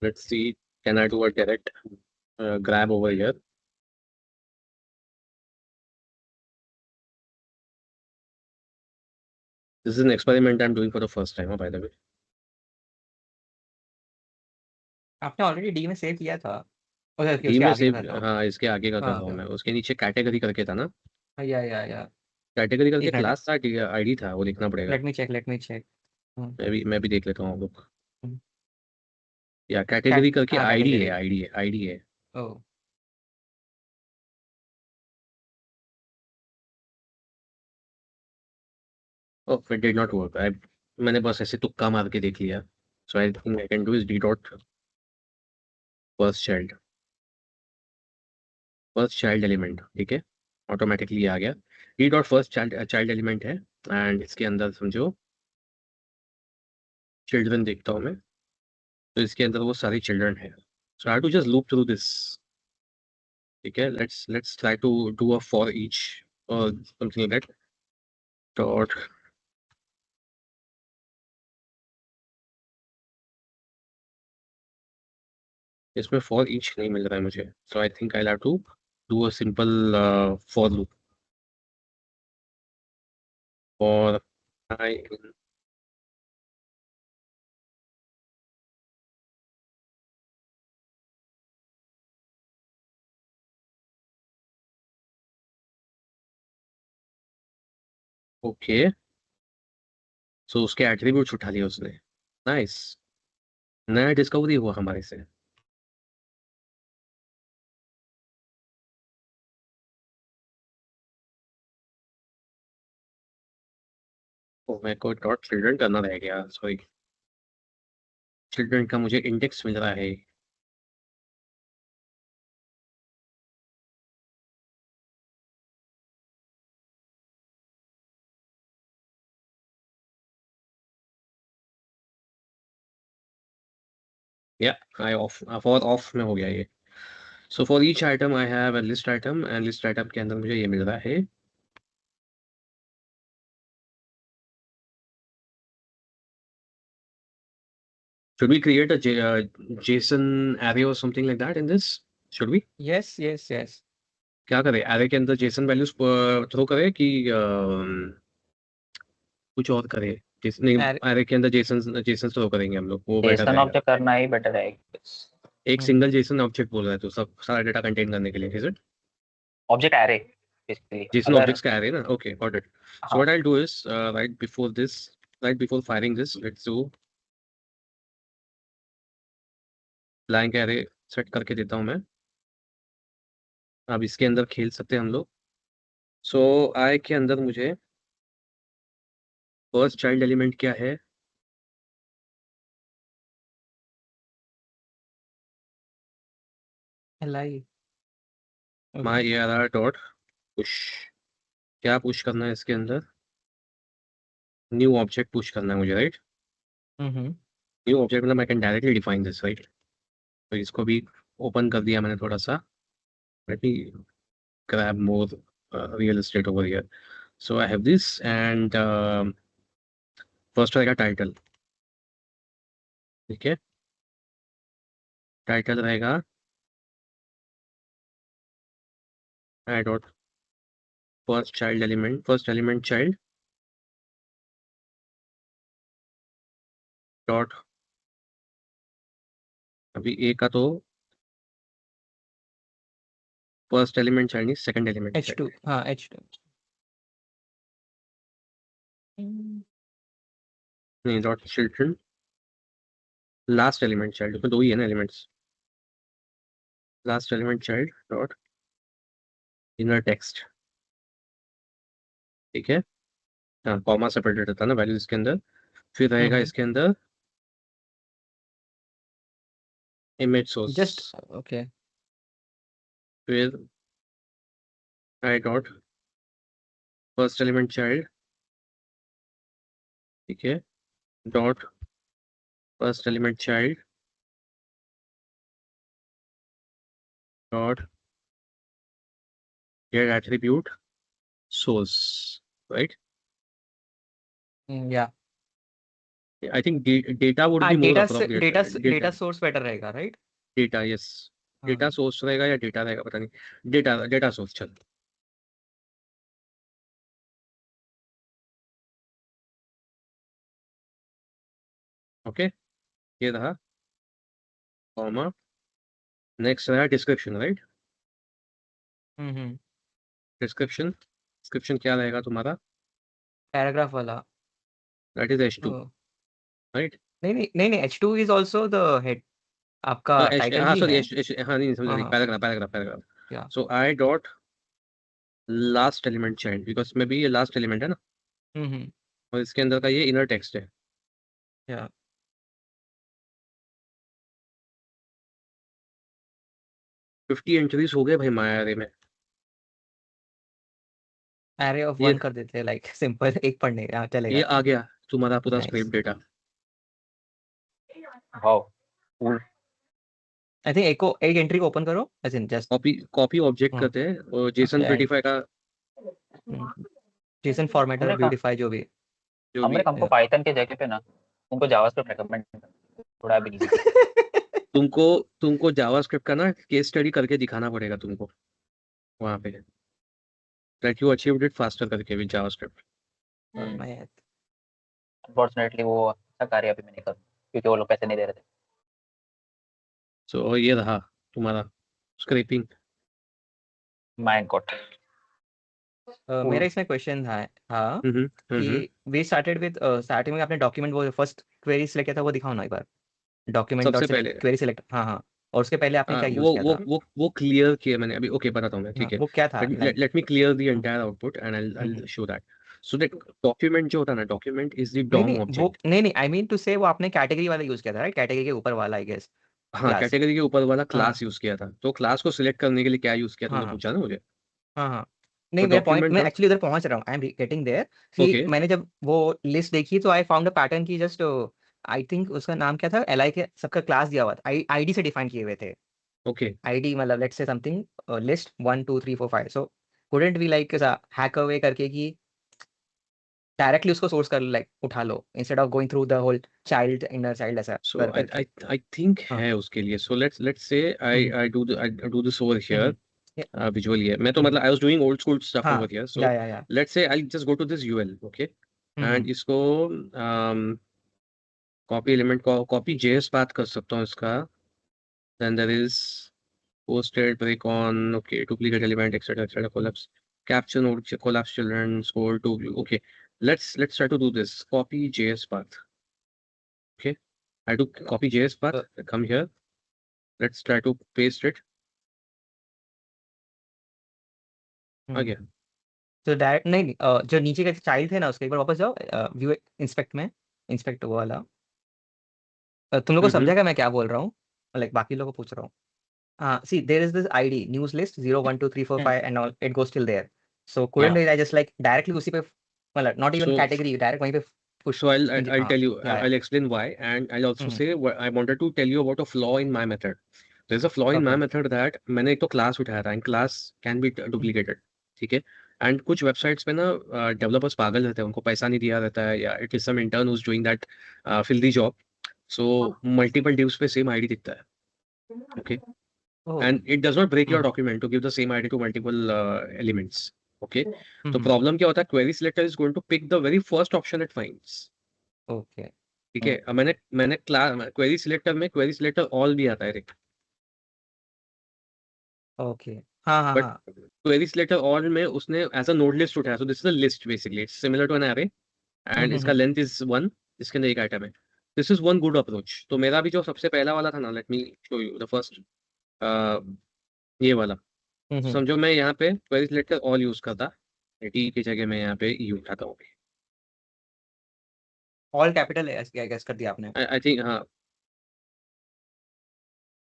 Let's C, can I do a direct grab over here? This is an experiment I'm doing for the first time, by the way. आपने ऑलरेडी डी में सेव किया था। ओके ओके, डी उसके में आगे से, कर रहे हो। हाँ इसके आगे का कर हाँ रहा हूँ ओके मैं, उसके नीचे कैटेगरी करके था ना, या कैटेगरी करके एक मिनट, क्लास था, आईडी था, वो देखना पड़ेगा। Let me check. मैं भी देख लेता हूँ आप लोग, हम्म, या कैटेगरी करके हाँ आईडी है, कैटेगरी। आईडी है। Oh oh, it did not work. I, मैंने बस ऐसे तुक्का मार के देख लिया। So I think I can do is D dot first child element, ठीक है, ऑटोमेटिकली आ गया। D dot first child child element है, एंड इसके अंदर समझो चिल्ड्रन देखता हूँ मैं, तो इसके अंदर वो सारी चिल्ड्रन है। So I have to just loop through this, ठीक है। Let's try to do a for each or something like that. Dot, इसमें फॉर ईच नहीं मिल रहा है मुझे, so I think I have to do a simple for loop for I. Okay, so उसके attributes उठा लिए उसने, नाइस, नया डिस्कवरी हुआ हमारे से। ओ, मेरे को डॉट चिल्ड्रन करना रह गया, सॉरी। चिल्ड्रन का मुझे इंडेक्स मिल रहा है। या आई ऑफ, फॉर ऑफ में हो गया ये। So for each item I have a list item, and list item के अंदर मुझे ये मिल रहा है। Should we create a JSON array or something like that in this? Should we? Yes. क्या करें, array के अंदर JSON values थ्रो करें कि कुछ और करें? नहीं, array के अंदर JSON थ्रो करेंगे हम लोग, वो बेटर जेसन रहेगा। ऑब्जेक्ट करना ही बेटर है। एक सिंगल JSON ऑब्जेक्ट बोल रहा है तो सब सारा डेटा कंटेन करने के लिए, is it? Object array basically. JSON अगर objects का array ना, okay, got it. So हाँ what I'll do is right before firing this, let's do blank array set करके देता हूँ मैं। अब इसके अंदर खेल सकते हैं हम लोग। सो आई के अंदर मुझे फर्स्ट चाइल्ड एलिमेंट क्या है? Like my A R R dot push. क्या पुश करना है इसके अंदर? न्यू ऑब्जेक्ट पुश करना है मुझे, राइट? हम्म न्यू ऑब्जेक्ट मतलब I can directly define this, right? तो इसको भी ओपन कर दिया मैंने थोड़ा सा. Let me grab more real estate over here. So I have this and first रहेगा टाइटल. ठीक है, टाइटल रहेगा I dot first element child dot. अभी ए का तो फर्स्ट एलिमेंट चाइल्ड नहीं, सेकंड एलिमेंट H2 हाँ H2 नहीं, dot children last element child. उसमें 2 ही है ना elements. Last element child dot inner text. ठीक है, हाँ कॉमा सेपरेटेड रहता है ना वैल्यूज इसके अंदर. फिर रहेगा इसके अंदर इमेज सोर्स. just okay फिर I dot first element child. ठीक है, dot first element child dot get attribute source, right? yeah I think data would be more appropriate. data source better रहेगा right data, yes. data source रहेगा या data रहेगा पता नहीं. data source चल. Okay, ये रहा कॉमा. नेक्स्ट रहा डिस्क्रिप्शन, राइट? डिस्क्रिप्शन क्या रहेगा तुम्हारा? पैराग्राफ वाला. That is H2, right? नहीं H2 is also the head आपका टाइटल हाँ ही सॉरी, है. हाँ नहीं समझ रही. हाँ. Paragraph. Yeah. So I dot last element child, because में भी ये लास्ट एलिमेंट है ना, और इसके अंदर का ये इनर टेक्स्ट है. Yeah. फिफ्टी एंट्रीज हो गए भाई माया रे में. array of ये- 1 कर देते हैं लाइक सिंपल एक पढ़ने ये चलेगा. आ गया तुम्हारा पूरा Nice. Script data. Wow cool. I think एक एंट्री को ओपन करो as in just copy object हाँ. करते हैं और जेसन Okay, ब्यूटीफाई का JSON फॉर्मेटर हमने कहा- ब्यूटीफाई जो भी. जो हमने भी हमको पाइथन के जगह पे ना उनको जावास्क्रिप्ट रेकमेंड थोड़ा भी नहीं. तुमको जावास्क्रिप्ट का ना केस स्टडी करके दिखाना पड़ेगा तुमको वहां पे, that you achieved it faster करके विद जावास्क्रिप्ट. अनफॉर्चुनेटली वो अच्छा कार्य अभी मैं नहीं करूँ क्योंकि वो लोग पैसे नहीं दे रहे थे. सो ये रहा तुम्हारा स्क्रैपिंग. My God. मेरा इसमें क्वेश्चन था कि वी स्टार्टेड विद स्टार्टिंग में आपने डॉक्यूमेंट वो फर्स्ट क्वेरी सिलेक्ट किया था वो दिखाओ ना एक बार. डॉक्यूमेंट सबसे डॉट पहले क्वेरी सिलेक्ट. हाँ और उसके पहले आपने क्या यूज किया था? वो क्लियर किया मैंने अभी. ओके बताता हूँ मैं. ठीक है, वो क्या था? let me clear the entire output and I'll show that. So that document जो होता है ना, document is the DOM object. नहीं आई मीन टू से वो आपने कैटेगरी वाला यूज किया था राइट? कैटेगरी के ऊपर वाला आई गेस. हाँ, class. कैटेगरी के ऊपर वाला क्लास यूज किया था. तो क्लास को सिलेक्ट करने के लिए क्या यूज किया तुमने हाँ. पूछा ना मुझे. हाँ नहीं मेरा पॉइंट document मैं dot- एक्चुअली उधर पहुंच रहा हूँ. आई एम गेटिंग देयर कि Okay. मैंने जब वो लिस्ट देखी तो आई फाउंड अ पैटर्न की जस्ट आई थिंक उसका नाम क्या था? एलआई के सबका क्लास दिया हुआ था. आईडी से डिफाइन किए हुए थे. Okay. आईडी मतलब let's say something list 1 2 3 4 5. So couldn't we like hack away करके कि डायरेक्टली उसको सोर्स कर लाइक उठा लो instead of going through the whole child inner child ऐसा. So I think हाँ. है उसके लिए. So let's say I do this over here. Visually है. मैं तो मतलब I was doing old school stuff हाँ. over here. So या let's say I'll just go to this UL. Okay. And इसको copy element को copy JS path कर सकता हूँ इसका. Then there is posted break on, okay, duplicate element, etc. collapse, capture node, collapse children, score to. Okay, let's try to do this. Copy JS path. Okay, I do copy JS path. Come here. Let's try to paste it. Again. तो direct नहीं जो नीचे का child थे ना उसके एक बार वापस जाओ व्यू इंस्पेक्ट में. इंस्पेक्ट वो वाला तुम लोग को समझेगा मैं क्या बोल रहा हूँ? लाइक बाकी लोगों को पूछ रहा हूँ. हाँ see there is this ID news list 0 1 2 3 4 5 and it goes till there. So couldn't I just like directly उसी पे मतलब not even So- category direct वहीं पे push So I'll in the I'll tell you, yeah, I'll explain why, and I'll also Mhm. say I wanted to tell you about a flaw in my method. There's a flaw in my Okay. method that मैंने एक तो class उठाया था, and class can be duplicated, ठीक है? And कुछ websites पे ना डेवलपर्स पागल रहते हैं, उनको पैसा नहीं दिया रहता है, या it is some intern who is doing that filthy job. So multiple divs पे same ID दिखता है, okay? Oh. And it does not break your Hmm. document to give the same ID to multiple elements, okay? तो Mhm. Problem क्या होता है, query selector is going to pick the very first option it finds. Okay. ठीक है? अब मैंने class query selector में query selector all भी आता है रे, Okay. हाँ हाँ बट हाँ. क्वेरी सिलेक्टर ऑल में उसने एज अ नोड लिस्ट उठाया. So this is a list basically, it's similar to an array, and इसका लेंथ इज 1, इसके अंदर एक आइटम है. This is one good approach. तो मेरा भी जो सबसे पहला वाला था ना, let me show you the first, ये वाला. Mhm. समझो मैं यहाँ पे क्वेरी सिलेक्टर ऑल यूज करता, टी की जगह मैं यहाँ पे ई उठाता हूँ. All capital है guess कर दिया आपने. आई थिंक, हाँ.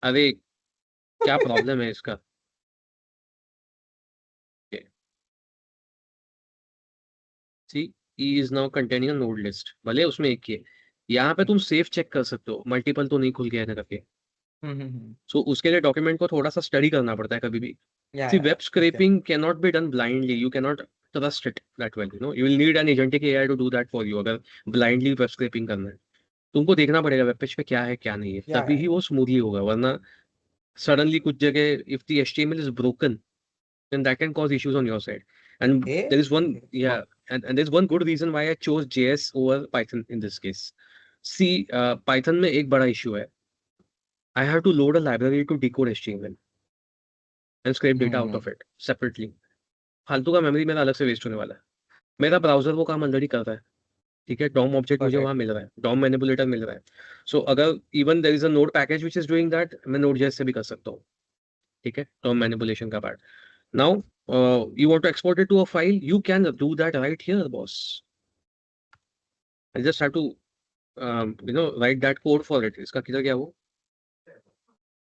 अरे क्या प्रॉब्लम है इसका? See, E is now containing a node list. भले उसमें एक ही है. यहाँ पे तुम सेफ चेक कर सकते हो, मल्टीपल तो नहीं खुल गया है ना करके. Mhm. सो उसके लिए डॉक्यूमेंट को थोड़ा सा स्टडी करना पड़ता है कभी भी. Yeah. See Yeah. Web scraping can not be done blindly. You can not trust it that well, you will need an agentic AI to do that for you. अगर ब्लाइंडली वेब स्क्रैपिंग करना है, तुमको देखना पड़ेगा web page पे क्या है क्या नहीं है, Yeah. तभी ही वो स्मूथली होगा. वरना सडनली कुछ जगह if the HTML is broken, then that can cause issues on your side. And Okay. there is one, yeah, and there's one good reason why I chose JS over Python in this case. See, Python में एक बड़ा issue है. I have to load a library to decode HTML and scrape data out of it separately. फालतू का memory मेरा अलग से waste होने वाला है. मेरा ब्राउजर वो काम ऑलरेडी कर रहा है, ठीक है? डॉम ऑब्जेक्ट मुझे वहाँ मिल रहा है, डॉम मैनिपुलेटर मिल रहा है. सो अगर even there is a node package which is doing that, मैं नोड जेएस से भी कर सकता हूँ, ठीक है? डॉम मैनिपुलेशन का part. Now, you want to export it to a file, you can do that right here, boss. I just have to, write that code for it. इसका किधर गया वो?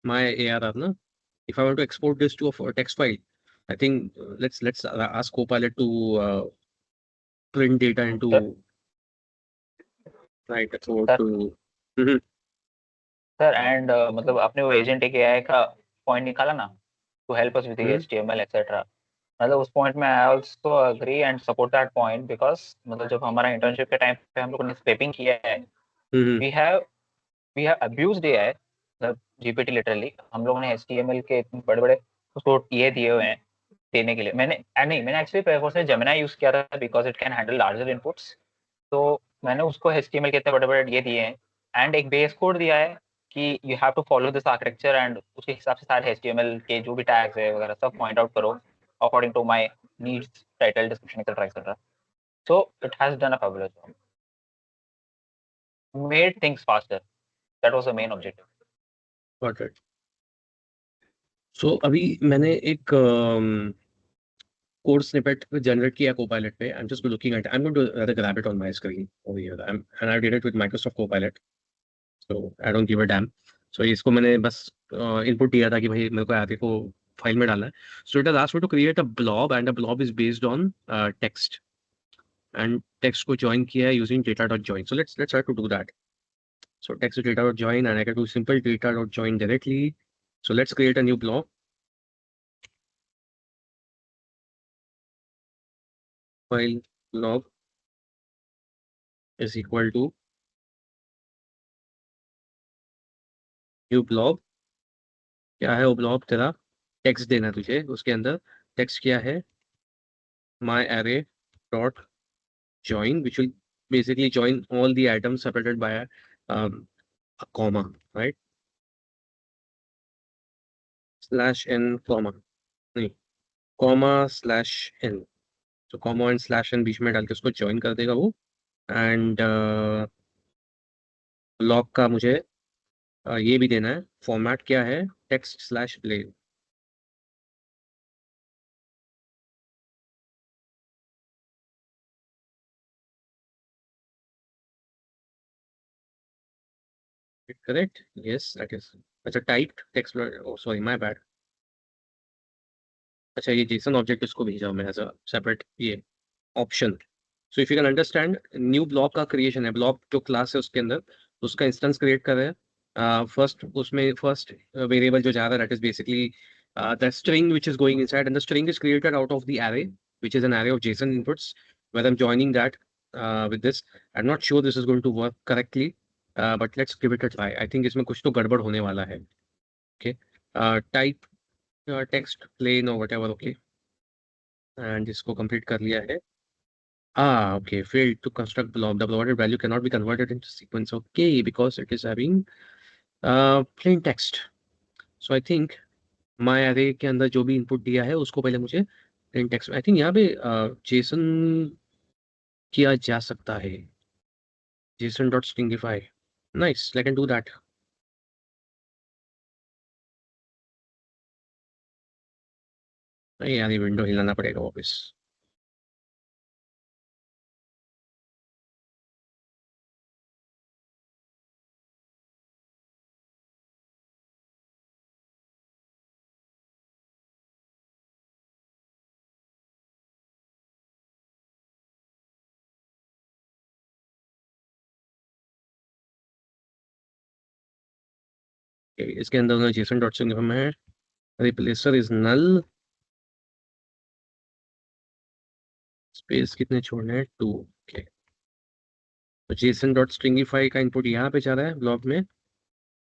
My ARR ना? If I want to export this to a text file, I think let's ask Copilot to print data into right code Sir. to. Mhm. Sir and मतलब आपने वो agent AI का point निकाला ना, to help us with HTML etcetera. मतलब उस point में I also agree and support that point, because मतलब जब हमारा इंटर्नशिप के टाइम पे हम लोगों ने स्क्रैपिंग किया है, Mhm. We have abused AI, मतलब जीपीटी लिटरली. हम लोगों ने एचटीएमएल के इतने बड़े-बड़े उसको ये दिए हुए हैं देने के लिए. मैंने एक्चुअली पर्पस से जेमिनी यूज किया था because it can handle larger inputs. तो मैंने उसको एचटीएमएल के इतने बड़े-बड़े ये दिए हैं एंड एक बेस कोड दिया है कि you have to follow this architecture, and उसके हिसाब से सारे एचटीएमएल के जो भी टैग्स है वगैरह सब पॉइंट आउट करो according to my needs, title, description etcetera etcetera. So it has done a fabulous job, made things faster. That was the main objective. Got it. So अभी मैंने एक code snippet generate किया Copilot पे. I'm just looking at it. I'm going to rather grab it on my screen over here. And I did it with Microsoft Copilot. So I don't give a damn. So इसको मैंने बस input दिया था कि भाई मेरे को आगे को फाइल में डालना है. So it has asked me to create a blob, and a blob is based on text. And text को join किया है using data.join. So let's try to do that. So text to data.join, and I can do simple data.join directly. So let's create a new blob. File blob is equal to new blob. क्या है वो blob? तेरा text देना तुझे. उसके अंदर text क्या है? my array dot join, which will basically join all the items separated by a comma, right? Slash n comma, नहीं, comma slash n. So comma and slash n बीच में डाल के उसको join कर देगा वो. And log का मुझे ये भी देना है. फॉर्मेट क्या है? text slash plain. Correct? Yes, that is. अच्छा, typed text. Oh, sorry, my bad. अच्छा, ये JSON ऑब्जेक्ट इसको भेजा मैं एज अ सेपरेट ये option. So if you can understand, new block का क्रिएशन है, ब्लॉक जो क्लास है उसके अंदर उसका इंस्टेंस क्रिएट कर रहे हैं। फर्स्ट उसमें फर्स्ट वेरिएबल जो जा रहा है that is basically the string which is going inside, and the string is created out of the array, which is an array of JSON inputs. Whether I'm joining that with this, I'm not sure this is going to work correctly, but let's give it a try. I think इसमें कुछ तो गड़बड़ होने वाला है. Okay, type text plain or whatever. Okay, and इसको complete कर लिया है. Okay, failed to construct blob. The bloated value cannot be converted into sequence. Okay, because it is having plain text. So I think my array के अंदर जो भी input दिया है उसको पहले मुझे plain text. I think यहाँ पे JSON किया जा सकता है. JSON.stringify. Nice, I can do that. नहीं यार, ये विंडो हिलाना पड़ेगा वापस. इसके अंदर JSON.stringify है. Replacer is null. स्पेस कितने छोड़ने हैं? 2. ओके, तो JSON.stringify का इनपुट यहाँ पे जा रहा है ब्लॉक में,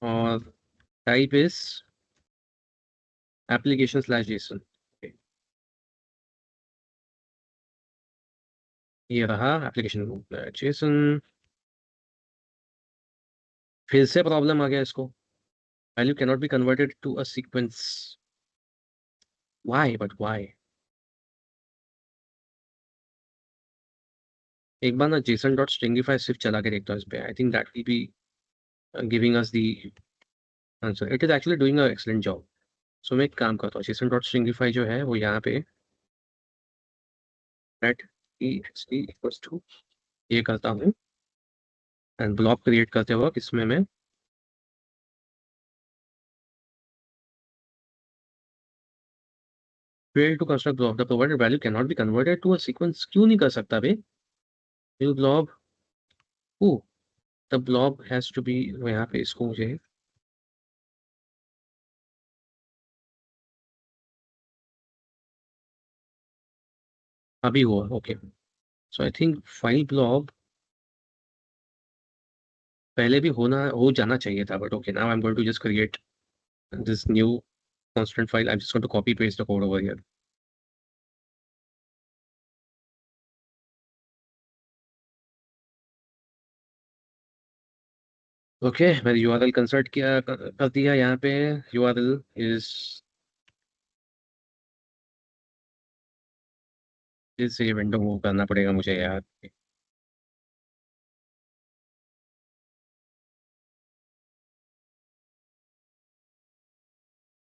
और टाइप इज application/JSON. ये रहा एप्लीकेशन JSON. फिर से प्रॉब्लम आ गया इसको. Value cannot be converted to a sequence. Why? But why? एक बार ना JSON.stringify सिर्फ चला के देखता हूँ इस पे. I think that will be giving us the answer. It is actually doing a excellent job. So मैं एक काम करता हूँ, JSON.stringify जो है वो यहाँ पे ext ये करता हूँ, एंड ब्लॉक क्रिएट करते वक्त इसमें मैं fail to construct blob. The provided value cannot be converted to a sequence. क्यों नहीं कर सकता बे? New blob. Oh, the blob has to be. यहाँ पे इसको मुझे अभी हुआ. Okay, so I think file blob पहले भी हो जाना चाहिए था, but okay, now I am going to just create this new constant file. I'm just going to copy paste the code over here. Okay, मैंने URL कंसर्ट किया कर दिया. यहाँ पे URL इज ये विंडो मूव करना पड़ेगा मुझे यार.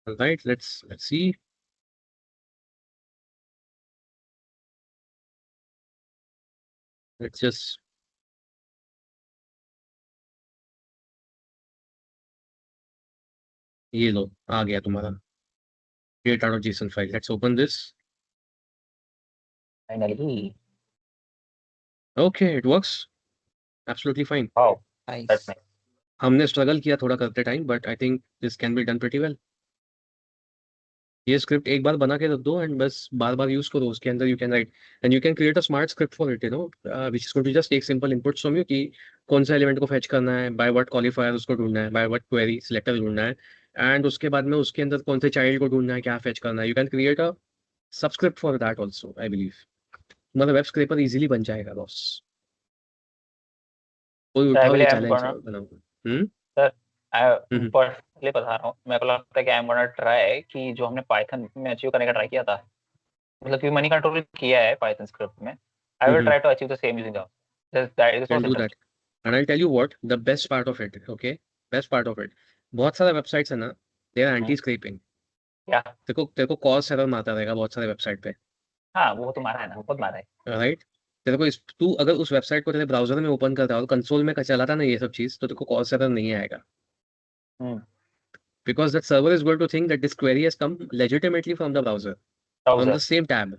Right, let's see. Let's just ये लो, आ गया तुम्हारा create out of JSON file. Let's open this. Finally. Okay, it works absolutely fine. Wow, Nice. that's nice. हमने स्ट्रगल किया थोड़ा करते time, but I think this can be done pretty well. ये script एक बार बना के रख दो एंड बस बार बार यूज करो. उसके अंदर you can write and you can create a smart script for it, you know, which is going to just take simple inputs from you कि कौन सा एलिमेंट को फेच करना है, बाय व्हाट क्वालिफायर उसको ढूंढना है, बाय व्हाट क्वेरी सिलेक्टर ढूंढना है, एंड उसके बाद में उसके अंदर कौन से चाइल्ड को ढूंढना है, क्या फेच करना है. You can create a subscript for that also. I believe मतलब वेब स्क्रैपर इजीली बन जाएगा बॉस. कोई I उठाओ ये believe I'm चैलेंज gonna, बनाओ. sir, I hmm. पर्सनली बता रहा हूँ, मेरे को लगता है कि आई एम गोना ट्राई कि जो हमने पाइथन में अचीव करने का ट्राई किया था, मतलब कि मनी कंट्रोल किया है पाइथन स्क्रिप्ट में, I will try to achieve the same using that is so Can do simple. that. And I'll tell you what, the best part of it, okay? Best part of it. बहुत सारे websites है ना, they are anti scraping. या तेरे को cause error मारता रहेगा बहुत सारे वेबसाइट पे, हाँ, वो तो मारा है ना, बहुत मारा है. राइट? तेरे को तू अगर उस वेबसाइट को तेरे ब्राउजर में ओपन करता है और कंसोल में चलाता ना ये सब चीज, तो तेरे को कॉज एरर नहीं आएगा. Because that server is going to think that this query has come legitimately from the browser, from the same tab.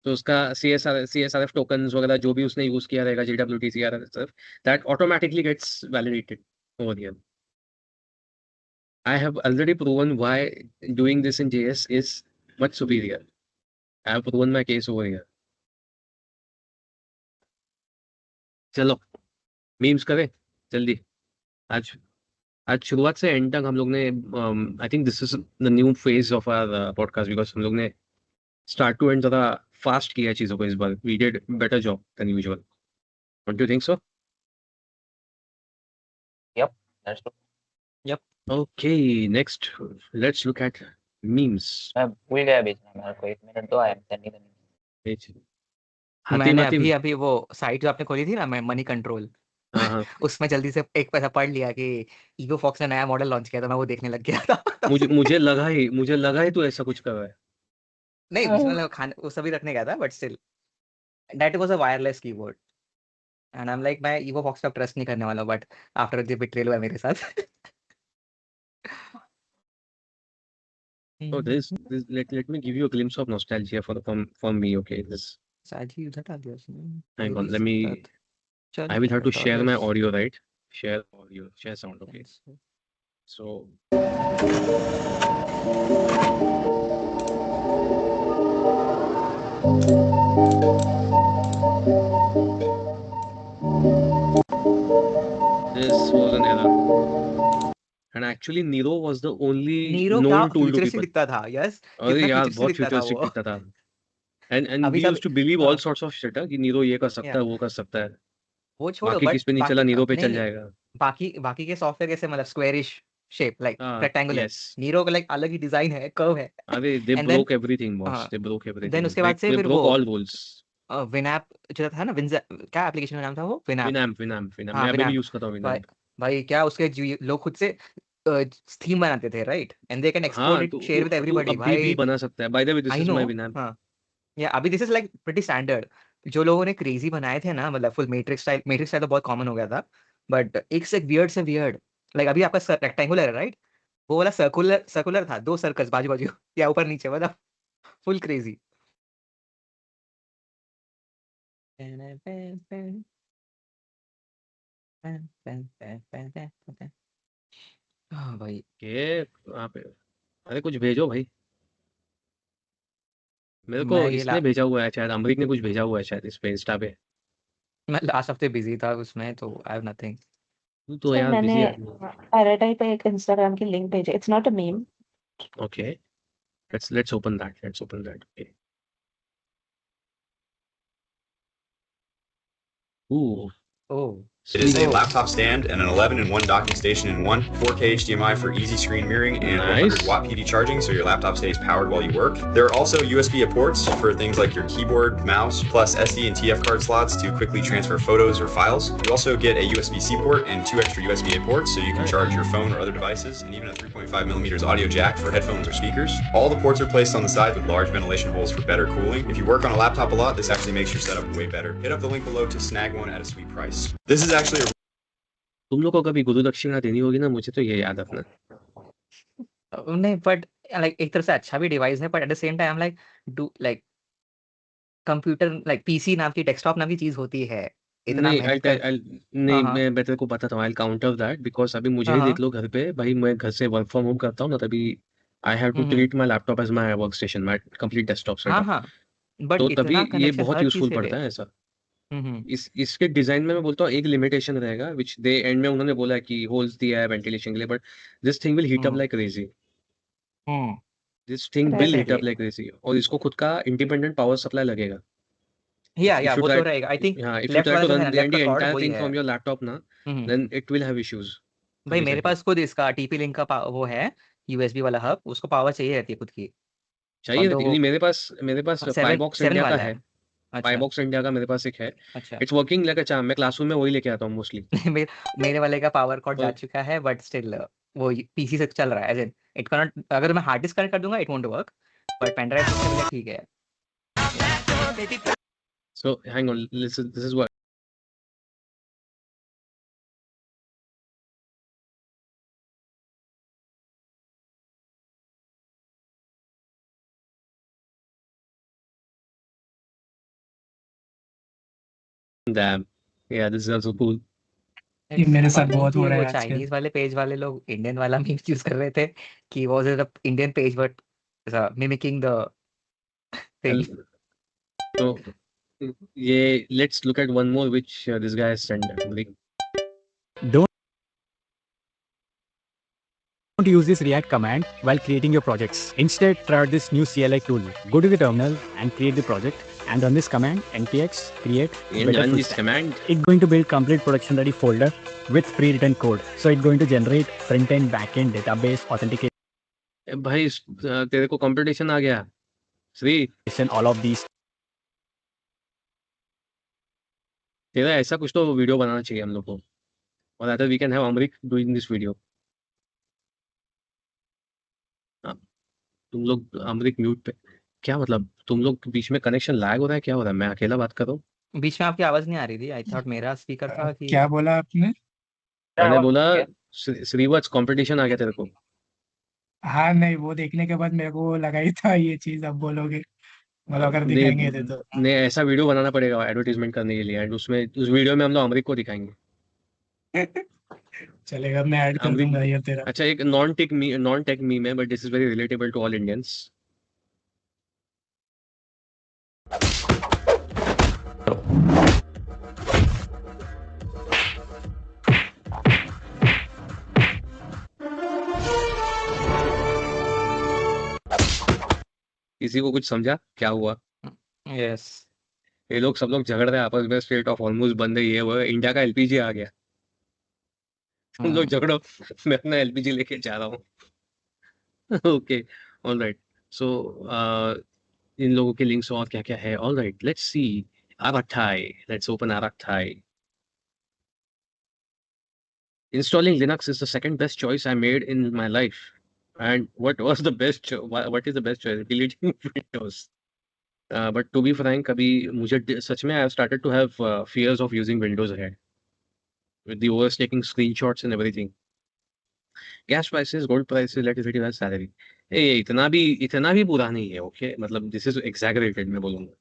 तो उसका CSRF टोकन्स वगैरह जो भी उसने यूज किया रहेगा, JWT CSRF, that automatically gets validated over here. I have already proven why doing this in JS is much superior. I have proven my case over here. चलो memes करें जल्दी. आज आज शुरुआत से एंड तक हम लोग ने I think this is the new phase of our podcast, because हम लोग ने स्टार्ट टू एंड ज़्यादा फास्ट किया है चीज़ों को इस बार. We did better job than usual. Don't you think so? Yep, that's true. Okay, next let's look at memes. मैं भूल गया बीच में, मेरे को 1 मिनट तो आया नहीं तो हाथी मैंने माथी. अभी वो साइट जो आपने खोली थी ना, मनी कंट्रोल, हाँ हाँ. उसमें जल्दी से एक पैसा पढ़ लिया कि ईगो फॉक्स ने नया मॉडल लॉन्च किया था, मैं वो देखने लग गया था. मुझे लगा ही तो ऐसा कुछ कर रहा है. नहीं, मतलब खाने वो सभी रखने गया था, but still that was a wireless keyboard and I am like मैं ईगो फॉक्स पे ट्रस्ट नहीं करने वाला हूं, बट आफ्टर द बिट्रेल हुआ मेरे साथ. Oh, let me give you a glimpse of nostalgia for me. Okay, this. साजी उधर डाल दिया उसने. Hang on, तेरी let me. सतत चल I will have to share my dollars. audio, right? Share audio, share sound. Okay. So this was an error, and actually Nero was the only Nero क्या known tool to futuristic people. दिखता था. Yes, अरे कितना यार futuristic बहुत दिखता था futuristic वो. दिखता था. And अभी we सब used to believe all हाँ, sorts of shit कि नीरो ये कर सकता या है, वो कर सकता है. वो छोड़ो, बाकी बट किस पे नहीं चला, बाकी नीरो पे चल नहीं, जाएगा. बाकी के सॉफ्टवेयर कैसे, मतलब स्क्वेरिश शेप, लाइक हाँ, रेक्टेंगुलर. yes. नीरो का लाइक अलग ही डिजाइन है, कर्व है. अरे they and then broke everything, boss. हाँ, They broke देन everything. उसके बाद Like से they फिर broke वो all rules. विनैप जो था ना, क्या एप्लीकेशन का नाम था वो, विनैप. Winamp. हाँ, मैं अभी भी विनैप. यूज करता हूँ भाई Winamp. भाई क्या उसके लोग खुद से थीम बनाते थे, right, and they can export हाँ, इट, to share to with to everybody. अभी भी भाई बना सकता है. By the way, this I is no. My Winamp. हाँ, या अभी this is like pretty standard. जो लोगों ने क्रेजी बनाए थे ना, मतलब फुल मैट्रिक्स स्टाइल तो बहुत कॉमन हो गया था, बट एक से वियर्ड. लाइक अभी आपका रेक्टेंगुलर है, राइट, वो वाला सर्कुलर था, 2 सर्कल्स बाजू बाजू या ऊपर नीचे, मतलब फुल क्रेजी. हाँ भाई, के वहाँ पे. अरे कुछ भेजो भाई. मेरे को मैं ये इसने भेजा हुआ है शायद, अमरीक ने कुछ भेजा हुआ है शायद इस पे, इंस्टा पे. मैं लास्ट हफ्ते बिजी था उसमें, तो आई हैव नथिंग. तू तो सर यार मैंने बिजी आदमी. पैराडाई पे एक इंस्टाग्राम की लिंक भेजी. It's not a meme. Okay, let's open that. Okay. Ooh, oh, It is a sweet. laptop stand and an 11-in-1 docking station in one, 4K HDMI for easy screen mirroring, and Nice. 100 watt PD charging so your laptop stays powered while you work. There are also USB ports for things like your keyboard, mouse, plus SD and TF card slots to quickly transfer photos or files. You also get a USB-C port and 2 extra USB-A ports so you can Nice. charge your phone or other devices, and even a 3.5mm audio jack for headphones or speakers. All the ports are placed on the side with large ventilation holes for better cooling. If you work on a laptop a lot, this actually makes your setup way better. Hit up the link below to snag one at a sweet price. This is actually a तुम लोग को कभी गुरु दक्षिणा देनी होगी ना, मुझे तो ये याद रखना. नहीं, बट लाइक एक तरह से अच्छा भी डिवाइस है, but at the same time like do like computer, like PC नाम की, डेस्कटॉप नाम की चीज होती है, इतना नहीं, मेहनत कर. नहीं, हाँ, मैं तेरे को बताता हूँ. आई काउंटर दैट बिकॉज अभी मुझे ही हाँ, देख लो घर पे भाई. मैं घर से वर्क फ्रॉम होम करता हूँ ना, तभी I have to treat my laptop as my work station, my complete desktop हाँ, सेटअप. हाँ, बट तो तभी इतना ये कनेक्शन बहुत हर चीज यूजफुल से पड़ता दे. है ऐसा. हम्म. इसके डिजाइन में मैं बोलता हूँ एक लिमिटेशन रहेगा, विच दे एंड में उन्होंने बोला कि होल्स दिया है वेंटिलेशन के लिए, but this thing will heat up hmm. Like crazy. Hmm. This thing will heat definitely. Up like crazy, और इसको खुद का इंडिपेंडेंट पावर सप्लाई लगेगा. या If you वो try, तो रहेगा, I think. yeah, if you left try वाला to जो है run ना, the लेफ्ट का कॉर्ड entire वही thing है. from your laptop ना, हम्म. then it will have issues. भाई अभी मेरे जाके पास खुद इसका टीपी लिंक का वो है, यूएसबी वाला हब, उसको पावर चाहिए रहती है खुद की. चाहिए ऑल्दो रहती है. वो नहीं, मेरे पास सेवन पाईबॉक्स सेवन इंडिया का वाला है. है. अच्छा, पाईबॉक्स इंडिया का मेरे पास एक है. अच्छा. It's working like a charm. मैं क्लासरूम में वही लेके आता हूँ मोस्टली. मेरे वाले का पावर कॉर्ड जा और चुका है, बट स्टिल वो पीसी से चल रहा है, एज इन इट कैनॉट. अगर मैं हार्ड डिस्क कनेक्ट कर दूंगा, it won't work, but pen drive से चलेगा, ठीक है. so hang on, this is what Damn. Yeah, this is also cool. ये मेरे साथ फनी बहुत हो कि रहा वो है आजकल। चाइनीज वाले पेज वाले लोग इंडियन वाला मीम्स यूज कर रहे थे कि was it a Indian page but mimicking the thing. So, yeah, let's look at one more which this guy has sent. Like, Don't use this React command while creating your projects. Instead, try out this new CLI tool. Go to the terminal and create the project and run this command npx create and better run full this stack. command. It's going to build complete production ready folder with pre-written code. So it's going to generate front-end, back-end, database, authentication, भाई तेरे को competition आ गया Shri. all of these. तेरा ऐसा कुछ तो video बनाना चाहिए हम लोग को, और other we can have Amrik doing this video. तुम लोग अमरिक म्यूट पे, क्या मतलब तुम लोग बीच में कनेक्शन लैग हो रहा है, क्या हो रहा है? मैं अकेला बात कर रहा हूँ. बीच में आपकी आवाज नहीं आ रही थी. आई थॉट मेरा स्पीकर था कि क्या बोला आपने? मैंने बोला श्रीवत्स कंपटीशन आ गया तेरे को. हाँ नहीं, वो देखने के बाद मेरे को लगा ही था ये चीज अब बोलोगे, मतलब अगर ने, दिखाएंगे थे तो। ने ऐसा वीडियो बनाना पड़ेगा एडवर्टीजमेंट करने के लिए, एंड उसमें उस वीडियो में हम लोग अमरिक को दिखाएंगे. चलेगा, मैं ऐड कर अमरिक, दूंगा ये तेरा। अच्छा एक नॉन टेक मीम है but this is very relatable to all Indians. किसी को कुछ समझा क्या हुआ? यस. ये लोग सब लोग झगड़ रहे हैं आपस में, स्ट्रेट ऑफ हॉर्मुज बंद है, ये वो, इंडिया का एलपीजी आ गया. तुम लोग झगड़ो, मैं अपना एलपीजी लेके जा रहा हूँ. Okay, alright. सो इन लोगों के लिंक्स और क्या क्या है. Alright, let's see. Araktai. Let's open Araktai. Installing Linux is the second best choice I made in my life. And what was the best what is the best choice? Deleting Windows. But to be frank, अभी मुझे सच में I have started to have fears of using Windows ahead. With the OS taking screenshots and everything. Gas prices, gold prices, electricity prices, salary. ये इतना भी बुरा नहीं है. Okay, मतलब दिस इज एग्जैगरेटेड मैं बोलूँगा.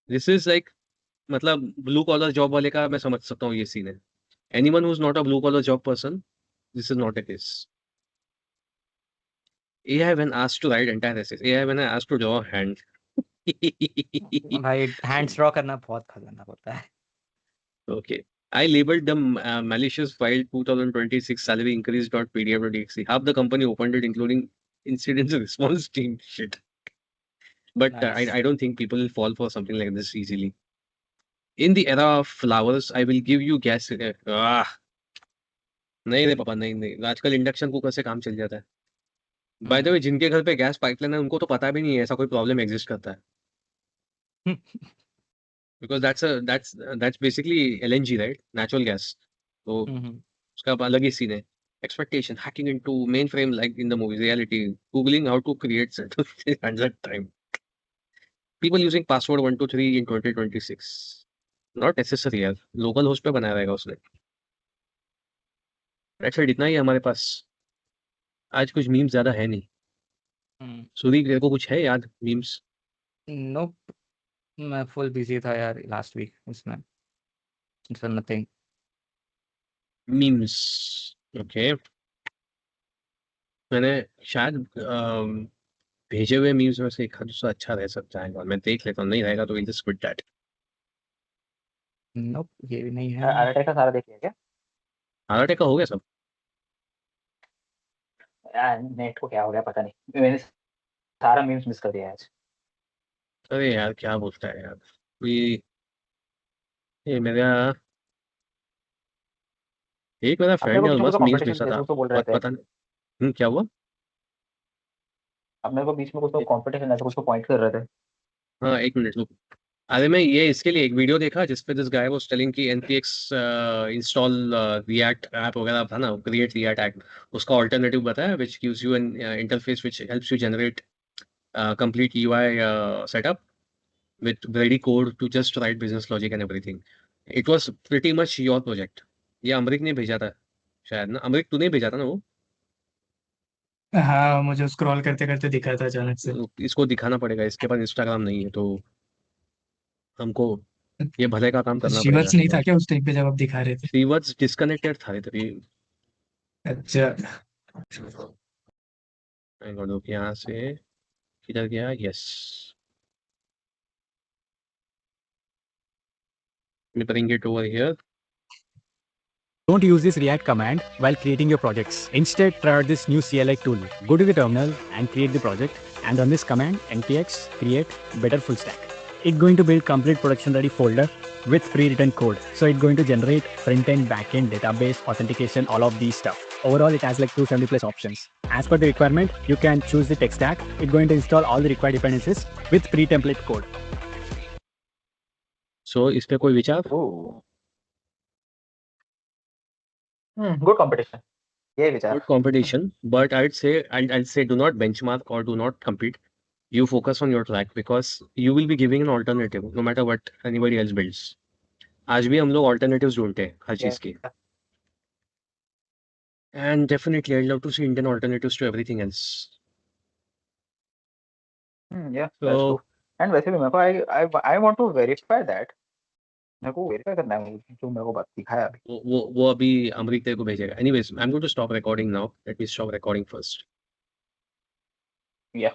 दिस इज लाइक, मतलब ब्लू कॉलर जॉब वाले का मैं समझ सकता हूँ ये सीन है. Anyone who's not a blue collar job person, this is not a case. AI when asked to write entire essays. AI when I asked to draw a hand. भाई hands draw करना बहुत खतरनाक होता है. Okay. I labeled the malicious file 2026 salary increase.pdf.exe. Half the company opened it, including incident response team. Shit. But Nice. I don't think people will fall for something like this easily. In the era of flowers, I will give you gas. नहीं रे पापा, नहीं. आजकल induction cooker से काम चल जाता है. बाय द वे, जिनके घर पे गैस पाइपलाइन है उनको तो पता भी नहीं है ऐसा कोई प्रॉब्लम एग्जिस्ट करता है. Because that's basically LNG, right? Natural gas. तो उसका अलग ही सीन है. Expectation, hacking into mainframe like in the movie. Reality, googling how to create set 100 time. People using password 123 in 2026. Not necessary यार, local host पे बनाया रहेगा उसने. अच्छा, इतना ही है हमारे पास. आज कुछ मीम्स ज्यादा है नहीं. सुधी, तेरे को कुछ है याद मीम्स? नो, मैं फुल बिजी था यार लास्ट वीक इसमें. It's nothing. Memes, okay. मैंने शायद भेजे हुए मीम्स में से एक दूसरा अच्छा रह सकता है, और मैं देख लेता हूँ. नहीं रहेगा तो विल जस्ट क्विट दैट. नोप, ये भी नहीं है. आरटे का सारा देख लिया क्या? हार्ट अटैक का हो गया सब? नेट को क्या हो गया पता नहीं, मैंने सारा मीम्स मिस कर दिया आज. अरे यार क्या बोलता है यार ये मेरा अपने फ्रेंड को है, बीच में बस कुछ मीम्स कंपटीशन भेजता था. तो बोल रहे थे. पता नहीं क्या हुआ. अपने को बीच में कुछ तो कंपटीशन ऐसा कुछ तो पॉइंट कर रहे थे. हाँ, एक मिनट रुक. अरे मैं ये इसके लिए एक वीडियो देखा जिसपे दिस गाय वाज टेलिंग कि npx इंस्टॉल रिएक्ट ऐप वगैरह था ना, क्रिएट रिएक्ट ऐप. उसका ऑल्टरनेटिव बताया which gives you N interface which helps you generate complete UI setup with ready code to just write business logic and everything. It was pretty much your project. ये अमरिक ने भेजा था शायद ना. अमरिक तूने भेजा था ना वो? हाँ, मुझे स्क्रॉल करते करते दिखा था अचानक से। इसको दिखाना पड़ेगा, इसके पास इंस्टाग्राम नहीं है तो हमको ये भले का काम करना श्रीवत्स पड़ेगा। नहीं था क्या उस टाइम पे जब आप दिखा रहे थे? श्रीवत्स डिस्कनेक्टेड था तभी। अच्छा। मैं गॉड यहाँ से किधर गया? Yes, let me bring it over here. Don't use this React command while creating your projects. Instead, try out this new CLI tool. Go to the terminal and create the project, and run this command npx create better full stack. It's going to build complete production ready folder with pre-written code. So it's going to generate front-end, back-end, database, authentication, all of these stuff. Overall, it has like 270 plus options. As per the requirement, you can choose the tech stack. It's going to install all the required dependencies with pre-template code. So इस पे कोई विचार? Ooh. Good competition. ये विचार. Good competition, but I'd say do not benchmark or do not compete. You focus on your track because you will be giving an alternative no matter what anybody else builds. आज भी हम लोग alternatives ढूंढते हैं हर चीज की. Yeah. And definitely I'd love to see Indian alternatives to everything else. Yeah, that's So true. And वैसे भी मेरे को I want to verify that. मेरे को वेरीफाई करना है वो जो मेरे को बात दिखाया अभी. वो अभी अमरीक तेरे को भेजेगा. Anyways, I'm going to stop recording now. Let me stop recording first. Yeah.